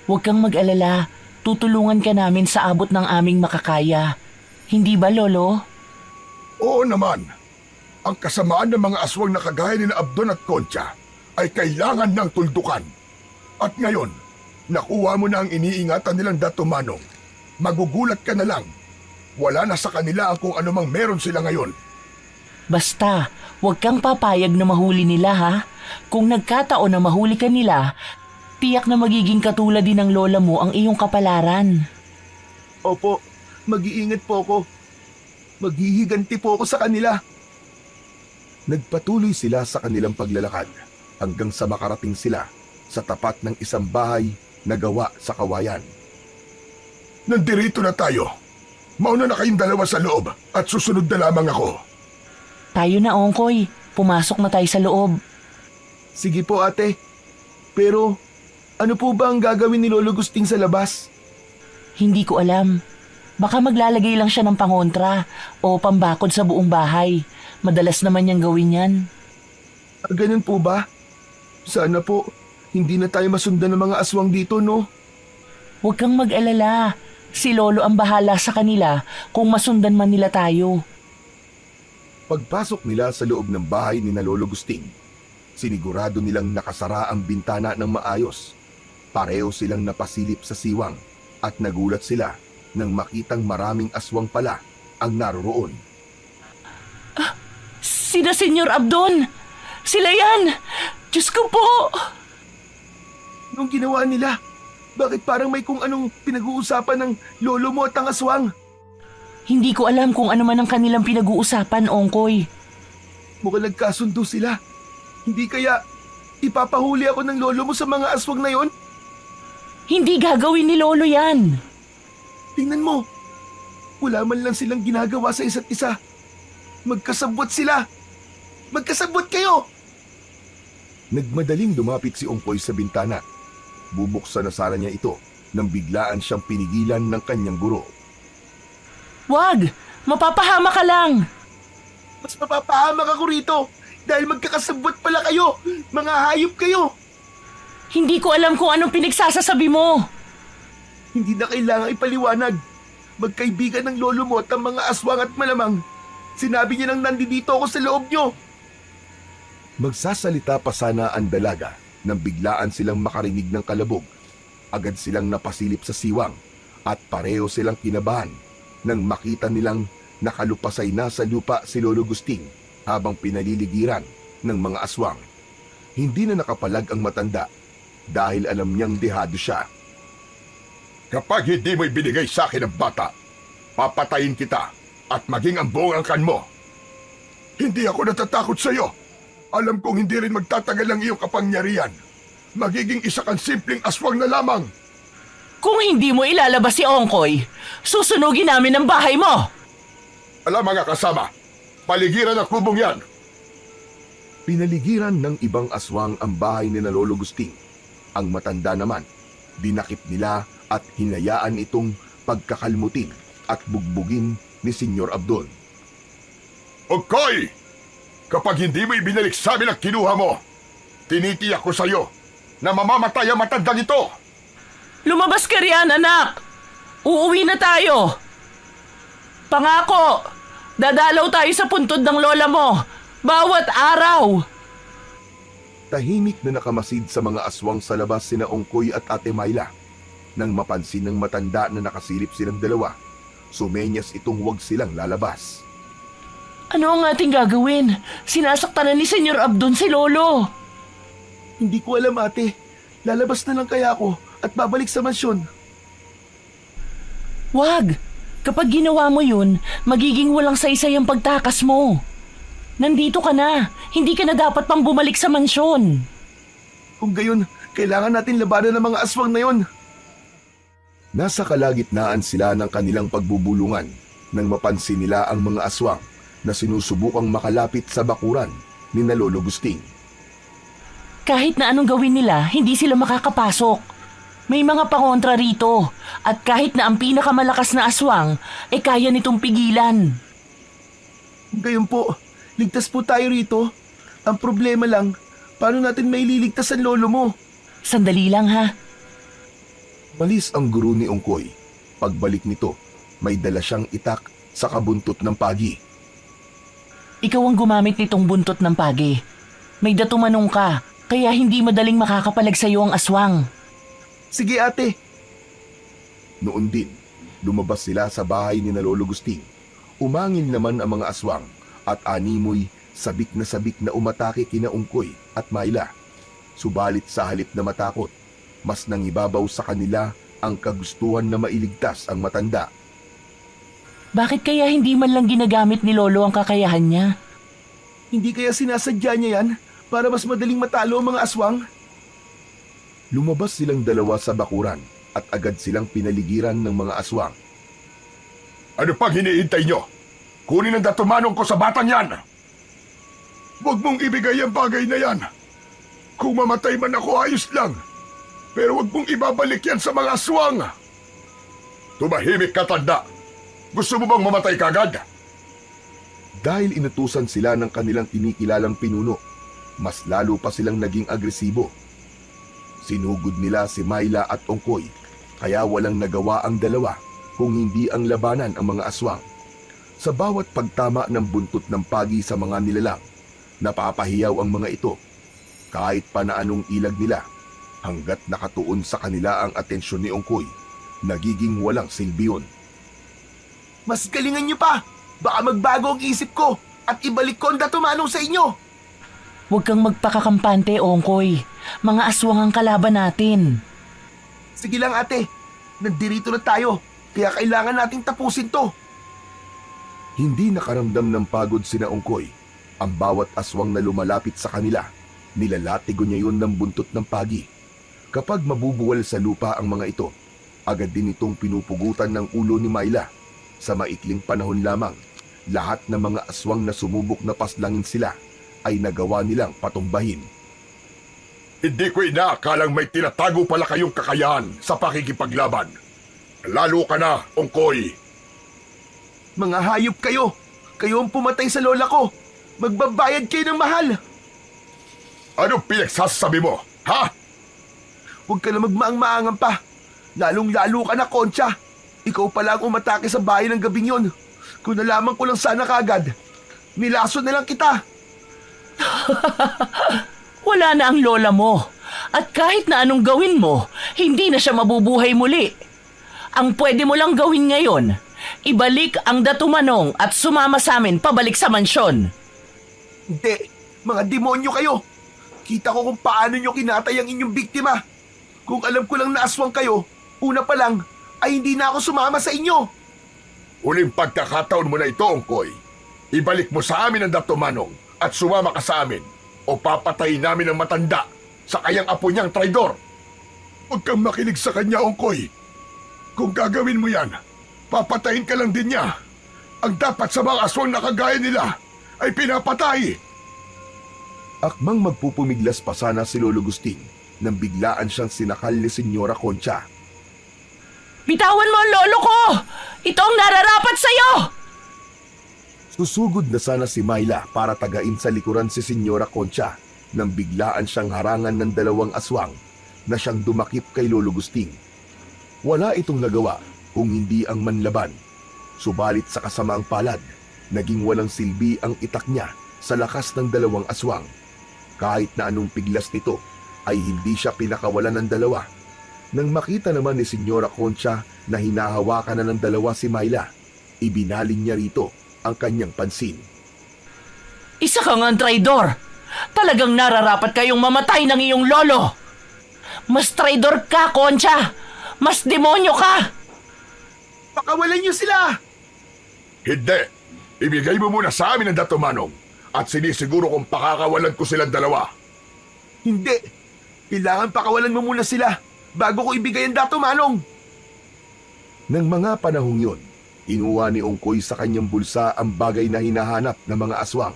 Huwag kang mag-alala. Tutulungan ka namin sa abot ng aming makakaya. Hindi ba, Lolo? Oo naman. Ang kasamaan ng mga aswang na kagaya ni Abdon at Concha ay kailangan ng tuldukan. At ngayon, nakuha mo na ang iniingatan nilang Datumanong. Magugulat ka na lang. Wala na sa kanila ang kung anumang meron sila ngayon. Basta, huwag kang papayag na mahuli nila, ha? Kung nagkataon na mahuli ka nila, tiyak na magiging katulad din ng lola mo ang iyong kapalaran. Opo, mag-iingat po ako. Maghihiganti po ako sa kanila. Nagpatuloy sila sa kanilang paglalakad hanggang sa makarating sila sa tapat ng isang bahay na gawa sa kawayan. Nandirito na tayo. Mauna na kayong dalawa sa loob at susunod na lamang ako. Tayo na, Ongkoy. Pumasok na tayo sa loob. Sige po ate. Pero ano po ba ang gagawin ni Lolo Gusting sa labas? Hindi ko alam. Baka maglalagay lang siya ng pangontra o pambakod sa buong bahay. Madalas naman niyang gawin yan. Ganun po ba? Sana po, hindi na tayo masundan ng mga aswang dito, no? Huwag kang mag-alala. Si Lolo ang bahala sa kanila kung masundan man nila tayo. Pagpasok nila sa loob ng bahay ni na Lolo Gusting, sinigurado nilang nakasara ang bintana ng maayos. Pareho silang napasilip sa siwang at nagulat sila nang makitang maraming aswang pala ang naroroon. Sina Senyor Abdon! Sila yan! Diyos ko po! Anong ginawa nila? Bakit parang may kung anong pinag-uusapan ng lolo mo at ang aswang? Hindi ko alam kung ano man ang kanilang pinag-uusapan, Ongkoy. Mukhang nagkasundo sila. Hindi kaya ipapahuli ako ng lolo mo sa mga aswang na yon? Hindi gagawin ni Lolo yan. Tingnan mo. Wala man lang silang ginagawa sa isa't isa. Magkasabwat sila. Magkasabwat kayo! Nagmadaling lumapit si Ongkoy sa bintana. Bubuksan na sana niya ito nang biglaan siyang pinigilan ng kanyang guro. Wag! Mapapahama ka lang! Mas mapapahamak ako rito dahil magkakasabwat pala kayo. Mga hayop kayo. Hindi ko alam kung anong pinagsasasabi mo. Hindi na kailangang ipaliwanag. Magkaibigan ng lolo mo at ang mga aswang at malamang. Sinabi niya nang nandito ako sa loob niyo. Magsasalita pa sana ang dalaga nang biglaan silang makarinig ng kalabog. Agad silang napasilip sa siwang at pareho silang kinabahan nang makita nilang nakalupasay na sa lupa si Lolo Gusting habang pinaliligiran ng mga aswang. Hindi na nakapalag ang matanda dahil alam niyang dehado siya. Kapag hindi mo ibinigay sa akin ang bata, papatayin kita at maging ang buong angkan mo. Hindi ako natatakot sa iyo. Alam kong hindi rin magtatagal ang iyong kapangyarihan. Magiging isa kang simpleng aswang na lamang. Kung hindi mo ilalabas si Ongkoy, susunugin namin ang bahay mo! Alam mga kasama, paligiran ang kubong yan. Pinaligiran ng ibang aswang ang bahay ni na Lolo Gusting. Ang matanda naman, dinakip nila at hinayaan itong pagkakalmutin at bugbugin ni Senyor Abdon. Ongkoy! Kapag hindi mo ibinalik sa amin ang kinuha mo, tinitiyak ko sa iyo na mamamatay ang matandang ito. Lumabas ka riyan, anak! Uuwi na tayo! Pangako! Dadalaw tayo sa puntod ng lola mo! Bawat araw! Tahimik na nakamasid sa mga aswang sa labas sina Ongkoy at Ate Myla. Nang mapansin ng matanda na nakasilip silang dalawa, sumenyas itong huwag silang lalabas. Ano ang ating gagawin? Sinasaktan na ni Senyor Abdon si Lolo. Hindi ko alam ate. Lalabas na lang kaya ako at babalik sa mansyon. Wag! Kapag ginawa mo yun, magiging walang saysay ang pagtakas mo. Nandito ka na. Hindi ka na dapat pang bumalik sa mansyon. Kung gayon, kailangan natin labanan ng mga aswang na yon. Nasa kalagitnaan sila ng kanilang pagbubulungan nang mapansin nila ang mga aswang na sinusubukang makalapit sa bakuran ni na Lolo Gusting. Kahit na anong gawin nila, hindi sila makakapasok. May mga pangontra rito at kahit na ang pinakamalakas na aswang ay kaya nitong pigilan. Gayon po, ligtas po tayo rito. Ang problema lang, paano natin maililigtas ang lolo mo? Sandali lang ha. Malis ang guro ni Ongkoy. Pagbalik nito, may dala siyang itak sa kabuntot ng pagi. Ikaw ang gumamit nitong buntot ng pagi. May datumanong ka, kaya hindi madaling makakapalag sa iyo ang aswang. Sige ate. Noon din, lumabas sila sa bahay ni na Lolo Gusting. Umangil naman ang mga aswang at animoy sabik na umatake kina Ongkoy at Myla. Subalit sa halip na matakot, mas nangibabaw sa kanila ang kagustuhan na mailigtas ang matanda. Bakit kaya hindi man lang ginagamit ni Lolo ang kakayahan niya? Hindi kaya sinasadya niya yan para mas madaling matalo ang mga aswang? Lumabas silang dalawa sa bakuran at agad silang pinaligiran ng mga aswang. Ano pang hinihintay nyo? Kunin ang datumanong ko sa batang yan! Huwag mong ibigay ang bagay na yan. Kung mamatay man ako, ayos lang. Pero huwag mong ibabalik yan sa mga aswang. Tumahimik ka, tanda. Gusto mo bang mamatay kagad? Dahil inutusan sila ng kanilang kinikilalang pinuno, mas lalo pa silang naging agresibo. Sinugod nila si Myla at Ongkoy, kaya walang nagawa ang dalawa kung hindi ang labanan ang mga aswang. Sa bawat pagtama ng buntot ng pagi sa mga nilalang, napapahiyaw ang mga ito. Kahit pa na anong ilag nila, hanggat nakatuon sa kanila ang atensyon ni Ongkoy, nagiging walang silbi yun. Mas galingan niyo pa! Baka magbago ang isip ko at ibalik ko ang datumanong sa inyo! Huwag kang magpakakampante, Ongkoy. Mga aswang ang kalaban natin. Sige lang ate, nandirito na tayo, kaya kailangan nating tapusin to. Hindi nakaramdam ng pagod sina Ongkoy. Ang bawat aswang na lumalapit sa kanila, nilalatigo niya yun ng buntot ng pagi. Kapag mabubuwal sa lupa ang mga ito, agad din itong pinupugutan ng ulo ni Myla. Sa maikling panahon lamang, lahat ng mga aswang na sumubok na paslangin sila ay nagawa nilang patumbahin. Hindi ko inaakalang may tinatago pala kayong kakayahan sa pakikipaglaban. Lalo ka na, Ongkoy. Mga hayop kayo! Kayo ang pumatay sa lola ko! Magbabayad kayo ng mahal! Anong pinagsasabi mo, ha? Huwag ka na magmaang-maangan pa! Lalong-lalo ka na, Concha! Ikaw pala ang umatake sa bahay ng gabing yon. Kung nalaman ko lang sana kagad, nilaso na lang kita! Wala na ang lola mo. At kahit na anong gawin mo, hindi na siya mabubuhay muli. Ang pwede mo lang gawin ngayon, ibalik ang datumanong at sumama sa amin pabalik sa mansyon. Hindi! Mga demonyo kayo! Kita ko kung paano nyo kinatay ang inyong biktima. Kung alam ko lang na aswang kayo, una pa lang, ay hindi na ako sumama sa inyo. Huling pagkakataon mo na ito, Ongkoy. Ibalik mo sa amin ang datumanong at sumama ka sa amin o papatayin namin ang matanda sa kayang apo niyang traidor. Huwag kang makinig sa kanya, Ongkoy. Kung gagawin mo yan, papatayin ka lang din niya. Ang dapat sa mga aswang na kagaya nila ay pinapatay. Akmang magpupumiglas pa sana si Lolo Gusting nang biglaan siyang sinakal ni Senyora Concha. Bitawan mo ang lolo ko! Ito ang nararapat sa'yo! Susugod na sana si Myla para tagain sa likuran si Senyora Concha nang biglaan siyang harangan ng dalawang aswang na siyang dumakip kay Lolo Gusting. Wala itong nagawa kung hindi ang manlaban. Subalit sa kasamaang palad, naging walang silbi ang itak niya sa lakas ng dalawang aswang. Kahit na anong piglas nito, ay hindi siya pinakawalan ng dalawa. Nang makita naman ni Senyora Concha na hinahawakan na ng dalawa si Myla, ibinaling niya rito ang kanyang pansin. Isa kang ang traidor! Talagang nararapat kayong mamatay ng iyong lolo! Mas traidor ka, Concha! Mas demonyo ka! Pakawalan niyo sila! Hindi. Ibigay mo muna sa amin ang datumanong at sinisiguro kong pakakawalan ko silang dalawa. Hindi! Kailangan pakawalan mo muna sila! Bago ko ibigay ang datumanong. Nang mga panahong yun, Inuha ni Ongkoy sa kanyang bulsa ang bagay na hinahanap ng mga aswang.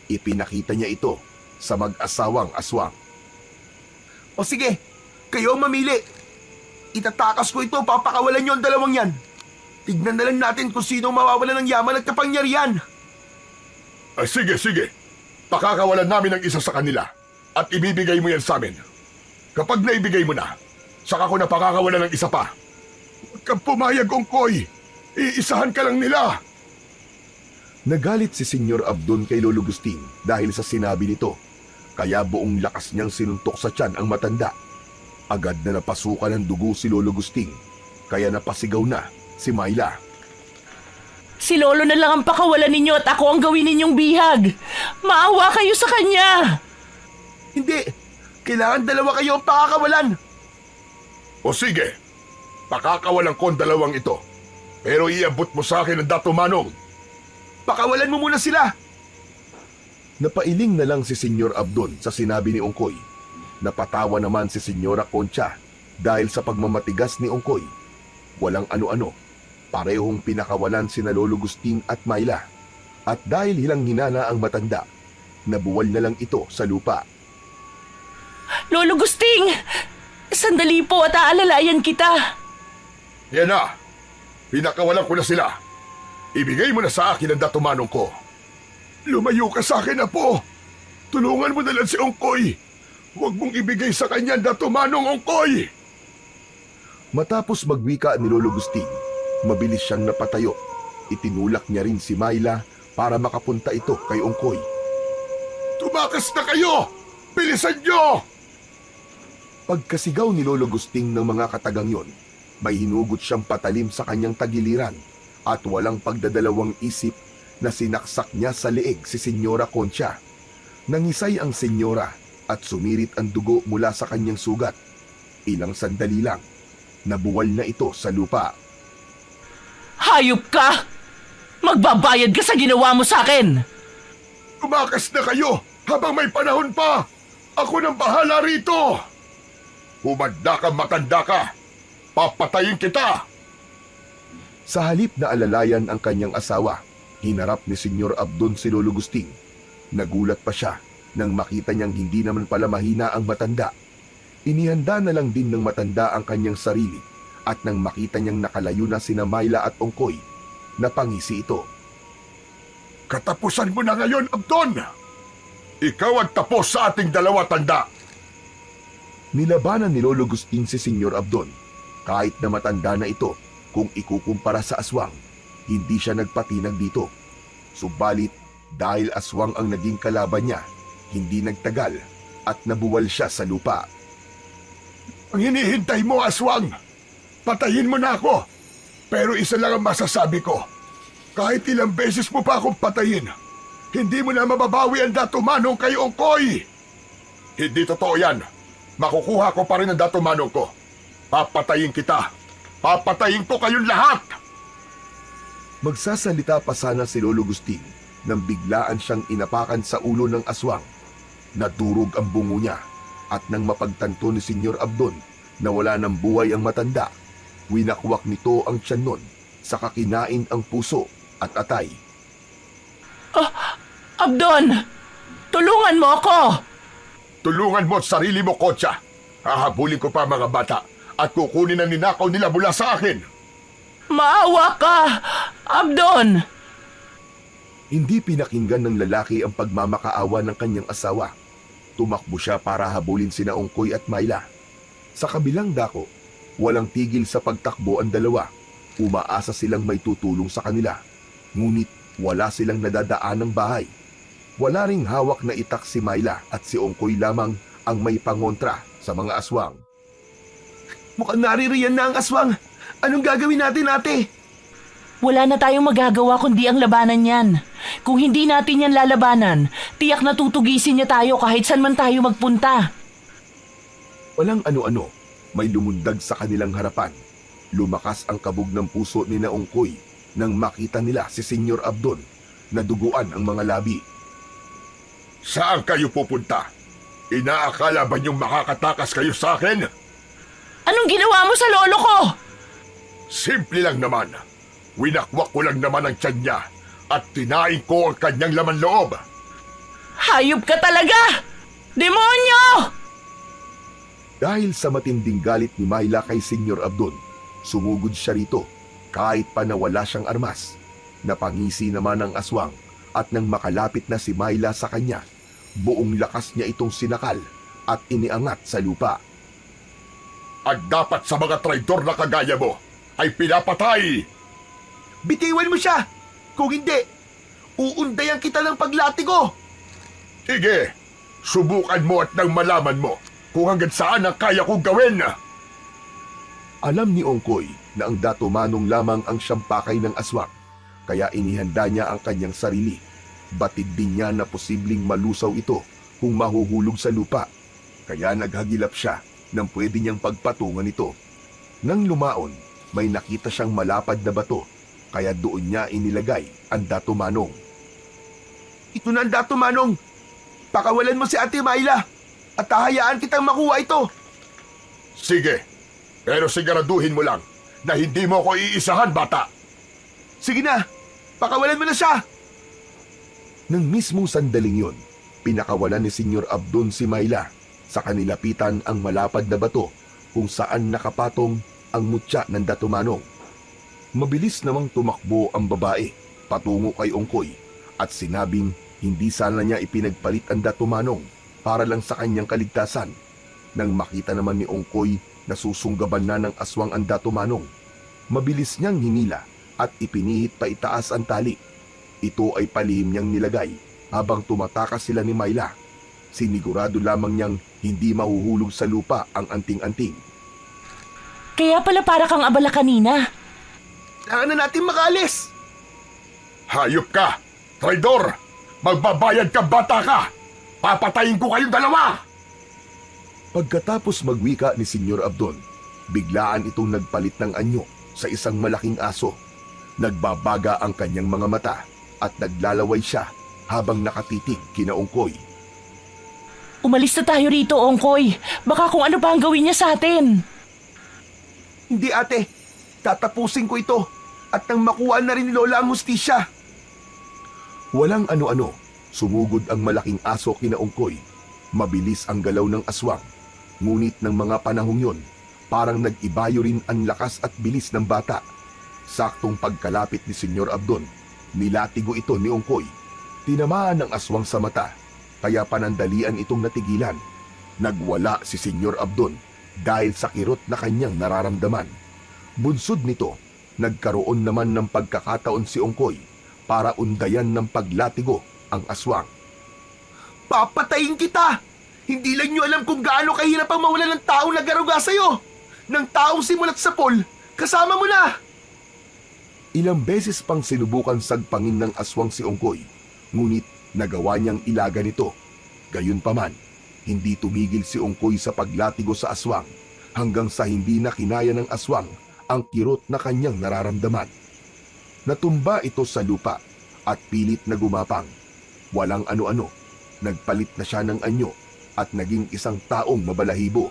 Ipinakita niya ito sa mag-asawang aswang. O sige, kayo ang mamili. Itatakas ko ito, papakawalan niyo ang dalawang yan. Tignan na lang natin kung sino mawawalan ng yaman at kapangyarihan. Sige, sige. Pakakawalan namin ang isa sa kanila at ibibigay mo yan sa amin. Kapag naibigay mo na, saka ko na pakakawalan ng isa pa. Huwag kang pumayag, Ongkoy. Iisahan ka lang nila. Nagalit si Senyor Abdon kay Lolo Gusting dahil sa sinabi nito. Kaya buong lakas niyang sinuntok sa tiyan ang matanda. Agad na napasukan ng dugo si Lolo Gusting, kaya napasigaw na si Myla. Si Lolo na lang ang pakawalan ninyo at ako ang gawin ninyong bihag. Maawa kayo sa kanya. Hindi, kailangan dalawa kayo ang pakakawalan. O sige, pakakawalan ko ang dalawang ito. Pero iabot mo sa akin ang Dato Manong. Pakawalan mo muna sila. Napailing na lang si Senyor Abdon sa sinabi ni Ongkoy. Napatawa naman si Senyora Concha dahil sa pagmamatigas ni Ongkoy. Walang ano-ano, parehong pinakawalan sina Lolo Gusting at Myla. At dahil hilang hinana ang matanda, nabuwal na lang ito sa lupa. Lolo Gusting, sandali po at aalalayan kita. Yan na, pinakawalan ko na sila. Ibigay mo na sa akin ang Dato Manong ko. Lumayo ka sa akin, Apo. Tulungan mo na lang si Ongkoy. Huwag mong ibigay sa kanya ang Dato Manong, Ongkoy. Matapos magwika ni Lolo Gusting, mabilis siyang napatayo. Itinulak niya rin si Myla para makapunta ito kay Ongkoy. Tumakas na kayo! Bilisan nyo! Pagkasigaw ni Lolo Gusting ng mga katagang yon, may hinugot siyang patalim sa kanyang tagiliran at walang pagdadalawang isip na sinaksak niya sa leeg si Senyora Concha. Nangisay ang senyora at sumirit ang dugo mula sa kanyang sugat. Ilang sandali lang, nabuwal na ito sa lupa. Hayop ka! Magbabayad ka sa ginawa mo sa akin! Tumakas na kayo habang may panahon pa! Ako nang bahala rito! Humanda ka, matanda ka! Papatayin kita! Sa halip na alalayan ang kanyang asawa, hinarap ni Senyor Abdon si Lolo Gusting. Nagulat pa siya nang makita niyang hindi naman pala mahina ang matanda. Inihanda na lang din ng matanda ang kanyang sarili at nang makita niyang nakalayo na sina Myla at Ongkoy, napangisi ito. Katapusan mo na ngayon, Abdon! Ikaw ang tapos sa ating dalawa, tanda! Nilabanan ni Lolo Gusting si Senyor Abdon. Kahit na matanda na ito, kung ikukumpara sa aswang, hindi siya nagpatinag dito. Subalit, dahil aswang ang naging kalaban niya, hindi nagtagal at nabuwal siya sa lupa. Ang hinihintay mo, aswang! Patayin mo na ako! Pero isa lang ang masasabi ko. Kahit ilang beses mo pa akong patayin, hindi mo na mababawi ang Dato Manong kay Ongkoy! Hindi totoo yan. Makukuha ko pa rin ang Dato Manong ko. Papatayin kita. Papatayin ko kayong lahat! Magsasalita pa sana si Lolo Gusting nang biglaan siyang inapakan sa ulo ng aswang. Nadurog ang bungo niya at nang mapagtanto ni Senyor Abdon na wala ng buhay ang matanda, winakwak nito ang tiyan nun sa kakinain ang puso at atay. Abdon! Tulungan mo ako! Tulungan mo at sarili mo, Concha. Hahabulin ko pa mga bata at kukunin ang ninakaw nila mula sa akin. Maawa ka! Abdon! Hindi pinakinggan ng lalaki ang pagmamakaawa ng kanyang asawa. Tumakbo siya para habulin sina Ongkoy at Myla. Sa kabilang dako, walang tigil sa pagtakbo ang dalawa. Umaasa silang may tutulong sa kanila. Ngunit wala silang nadadaan ng bahay. Wala ring hawak na itak si Myla at si Ongkoy lamang ang may pangontra sa mga aswang. Mukhang naririyan na ang aswang. Anong gagawin natin, ate? Wala na tayong magagawa kundi ang labanan yan. Kung hindi natin yan lalabanan, tiyak na tutugisin niya tayo kahit saan man tayo magpunta. Walang ano-ano, may lumundag sa kanilang harapan. Lumakas ang kabog ng puso ni Ongkoy nang makita nila si Senyor Abdon na duguan ang mga labi. Saan kayo pupunta? Inaakala ba niyong makakatakas kayo sa akin? Anong ginawa mo sa lolo ko? Simple lang naman. Winakwak ko lang naman ang tiyan niya at tinain ko ang kanyang laman loob. Hayop ka talaga! Demonyo! Dahil sa matinding galit ni Myla kay Senyor Abdon, sumugod siya rito kahit pa na wala siyang armas. Napangisi naman ang aswang at nang makalapit na si Myla sa kanya, buong lakas niya itong sinakal at iniangat sa lupa. At dapat sa mga traidor na kagaya mo ay pinapatay! Bitiwan mo siya! Kung hindi, uundayan kita ng paglatigo! Sige, subukan mo at nang malaman mo kung hanggang saan ang kaya kong gawin. Alam ni Ongkoy na ang Dato Manong lamang ang siyang pakay ng aswang, kaya inihanda niya ang kanyang sarili. Batid din niya na posibleng malusaw ito kung mahuhulog sa lupa, kaya naghagilap siya nang pwede niyang pagpatungan ito. Nang lumaon, may nakita siyang malapad na bato, kaya doon niya inilagay ang Dato Manong. Ito na ang Dato Manong! Pakawalan mo si Ate Myla at hahayaan kitang makuha ito! Sige, pero siguraduhin mo lang na hindi mo ko iisahan, bata. Sige na, pakawalan mo na siya! Nang mismong sandaling yon, pinakawalan ni Senyor Abdon si Myla. Sa kanilapitan ang malapad na bato kung saan nakapatong ang mutya ng Dato Manong. Mabilis namang tumakbo ang babae patungo kay Ongkoy at sinabing hindi sana niya ipinagpalit ang Dato Manong para lang sa kanyang kaligtasan. Nang makita naman ni Ongkoy na susunggaban na ng aswang ang Dato Manong, mabilis niyang hinila at ipinihit pa itaas ang tali. Ito ay palihim niyang nilagay habang tumatakas sila ni Myla. Sinigurado lamang niyang hindi mahuhulog sa lupa ang anting-anting. Kaya pala para kang abala kanina. Kailangan na natin makalis! Hayop ka! Traidor! Magbabayad ka, bata ka! Papatayin ko kayong dalawa! Pagkatapos magwika ni Senyor Abdon, biglaan itong nagpalit ng anyo sa isang malaking aso. Nagbabaga ang kanyang mga mata at naglalaway siya habang nakatitig kina Ongkoy. Umalis na tayo rito, Ongkoy. Baka kung ano pa ang gawin niya sa atin. Hindi ate, tatapusin ko ito at nang makuha na rin ni Lola ang hustisya. Walang ano-ano, sumugod ang malaking aso kina Ongkoy. Mabilis ang galaw ng aswang, ngunit ng mga panahong yon, parang nag-ibayo rin ang lakas at bilis ng bata. Saktong pagkalapit ni Senyor Abdon, nilatigo ito ni Ongkoy. Tinamaan ng aswang sa mata, kaya panandalian itong natigilan. Nagwala si Senyor Abdon dahil sa kirot na kanyang nararamdaman. Bunsod nito, nagkaroon naman ng pagkakataon si Ongkoy para undayan ng paglatigo ang aswang. Papatayin kita! Hindi lang nyo alam kung gaano kahirap ang mawalan ng taong nagaruga sa'yo! Ng taong simulat sa pool, kasama mo na! Ilang beses pang sinubukan sagpangin ng aswang si Ongkoy, ngunit nagawa niyang ilaga nito. Gayunpaman, hindi tumigil si Ongkoy sa paglatigo sa aswang hanggang sa hindi na kinaya ng aswang ang kirot na kanyang nararamdaman. Natumba ito sa lupa at pilit na gumapang. Walang ano-ano, nagpalit na siya ng anyo at naging isang taong mabalahibo.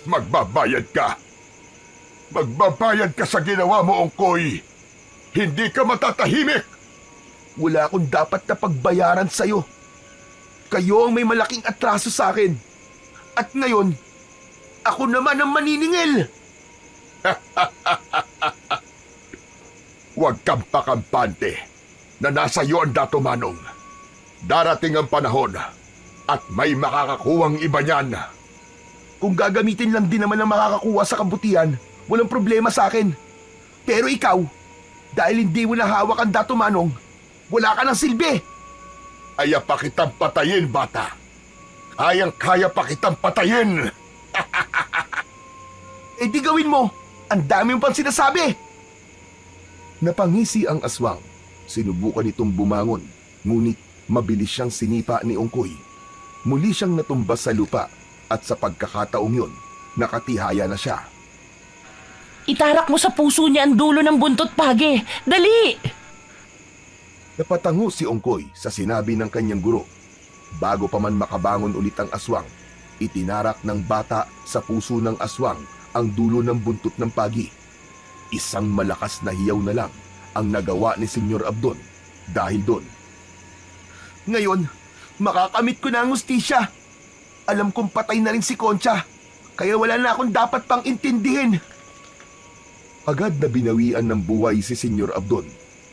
Magbabayad ka! Magbabayad ka sa ginawa mo, Ongkoy! Hindi ka matatahimik! Wala akong dapat na pagbayaran sa'yo. Kayo ang may malaking atraso sa akin. At ngayon, ako naman ang maniningil. Huwag kang pakampante na nasa iyo ang Dato Manong. Darating ang panahon at may makakakuwang iba niyan. Kung gagamitin lang din naman ang makakakuha sa kabutihan, walang problema sa akin. Pero ikaw, dahil hindi mo nahawak ang Dato Manong, wala ka ng silbi. Kaya pa kitang patayin, bata. Kayang-kaya pa kitang patayin. Eh di gawin mo. Ang dami mo pang sinasabi. Napangisi ang aswang. Sinubukan itong bumangon, ngunit mabilis siyang sinipa ni Ongkoy. Muli siyang natumba sa lupa at sa pagkakataong yun, nakatihaya na siya. Itarak mo sa puso niya ang dulo ng buntot, Page. Dali! Napatango si Ongkoy sa sinabi ng kanyang guro. Bago pa man makabangon ulit ang aswang, itinarak ng bata sa puso ng aswang ang dulo ng buntot ng Pagi. isang malakas na hiyaw na lang ang nagawa ni Senyor Abdon dahil doon. Ngayon, makakamit ko na ang hustisya. Alam kong patay na rin si Concha, kaya wala na akong dapat pang intindihin. Agad na binawian ng buhay si Senyor Abdon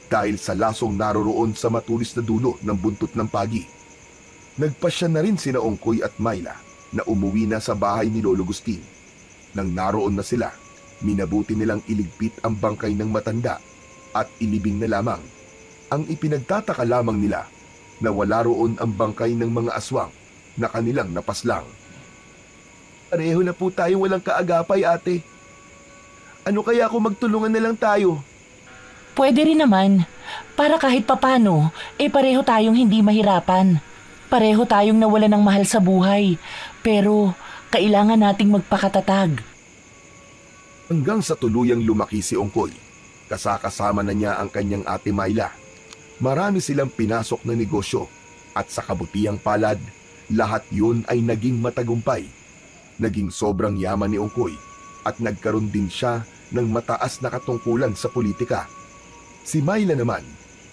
dahil sa lasong naroroon sa matulis na dulo ng buntot ng pagi. Nagpasya na rin sina Ongkoy at Myla na umuwi na sa bahay ni Lolo Gustin. Nang naroon na sila, minabuti nilang iligpit ang bangkay ng matanda at ilibing na lamang. Ang ipinagtataka lamang nila na wala roon ang bangkay ng mga aswang na kanilang napaslang. Pareho na po tayong walang kaagapay, ate. Ano kaya kung magtulungan na lang tayo? Pwede rin naman. Para kahit papano, pareho tayong hindi mahirapan. Pareho tayong nawala ng mahal sa buhay. Pero kailangan nating magpakatatag. Hanggang sa tuluyang lumaki si Ongkoy, kasakasama na niya ang kanyang ate Myla. Marami silang pinasok na negosyo at sa kabutihang palad, lahat yun ay naging matagumpay. Naging sobrang yaman ni Ongkoy at nagkaroon din siya ng mataas na katungkulan sa politika. Si Myla naman,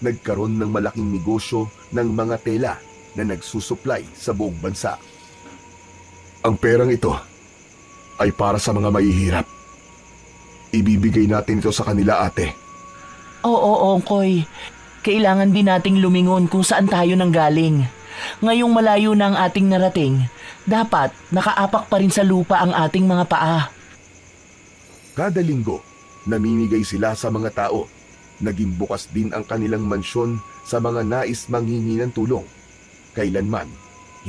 nagkaroon ng malaking negosyo ng mga tela na nagsusupply sa buong bansa. Ang perang ito ay para sa mga mahihirap. Ibibigay natin ito sa kanila, ate. Oo, Ongkoy. Kailangan din nating lumingon kung saan tayo nanggaling. Ngayong malayo na ang ating narating, dapat nakaapak pa rin sa lupa ang ating mga paa. Kada linggo, namimigay sila sa mga tao. Naging bukas din ang kanilang mansyon sa mga nais manghingi ng tulong. Kailanman,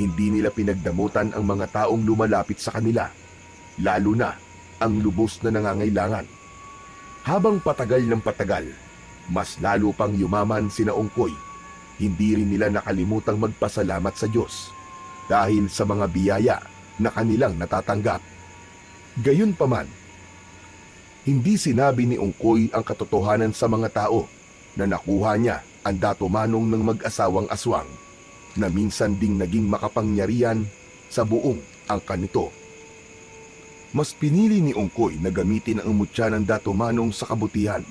hindi nila pinagdamutan ang mga taong lumalapit sa kanila, lalo na ang lubos na nangangailangan. Habang patagal ng patagal, mas lalo pang yumaman sina Ongkoy. Hindi rin nila nakalimutang magpasalamat sa Diyos dahil sa mga biyaya na kanilang natatanggap. Gayunpaman, hindi sinabi ni Ongkoy ang katotohanan sa mga tao na nakuha niya ang datumanong ng mag-asawang aswang na minsan ding naging makapangyarihan sa buong angkan nito. Mas pinili ni Ongkoy na gamitin ang mutya ng datumanong sa kabutihan.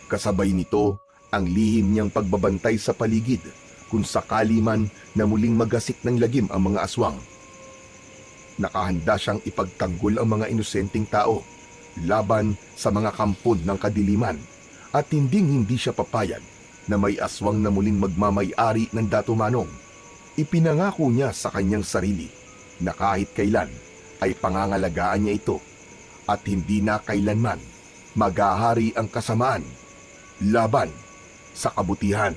Kasabay nito ang lihim niyang pagbabantay sa paligid kung sakali man na muling magasik ng lagim ang mga aswang. Nakahanda siyang ipagtanggol ang mga inosenteng tao laban sa mga kampon ng kadiliman at hindi siya papayag na may aswang na muling magmamay-ari ng datumanong. Ipinangako niya sa kanyang sarili na kahit kailan ay pangangalagaan niya ito at hindi na kailanman maghahari ang kasamaan laban sa kabutihan.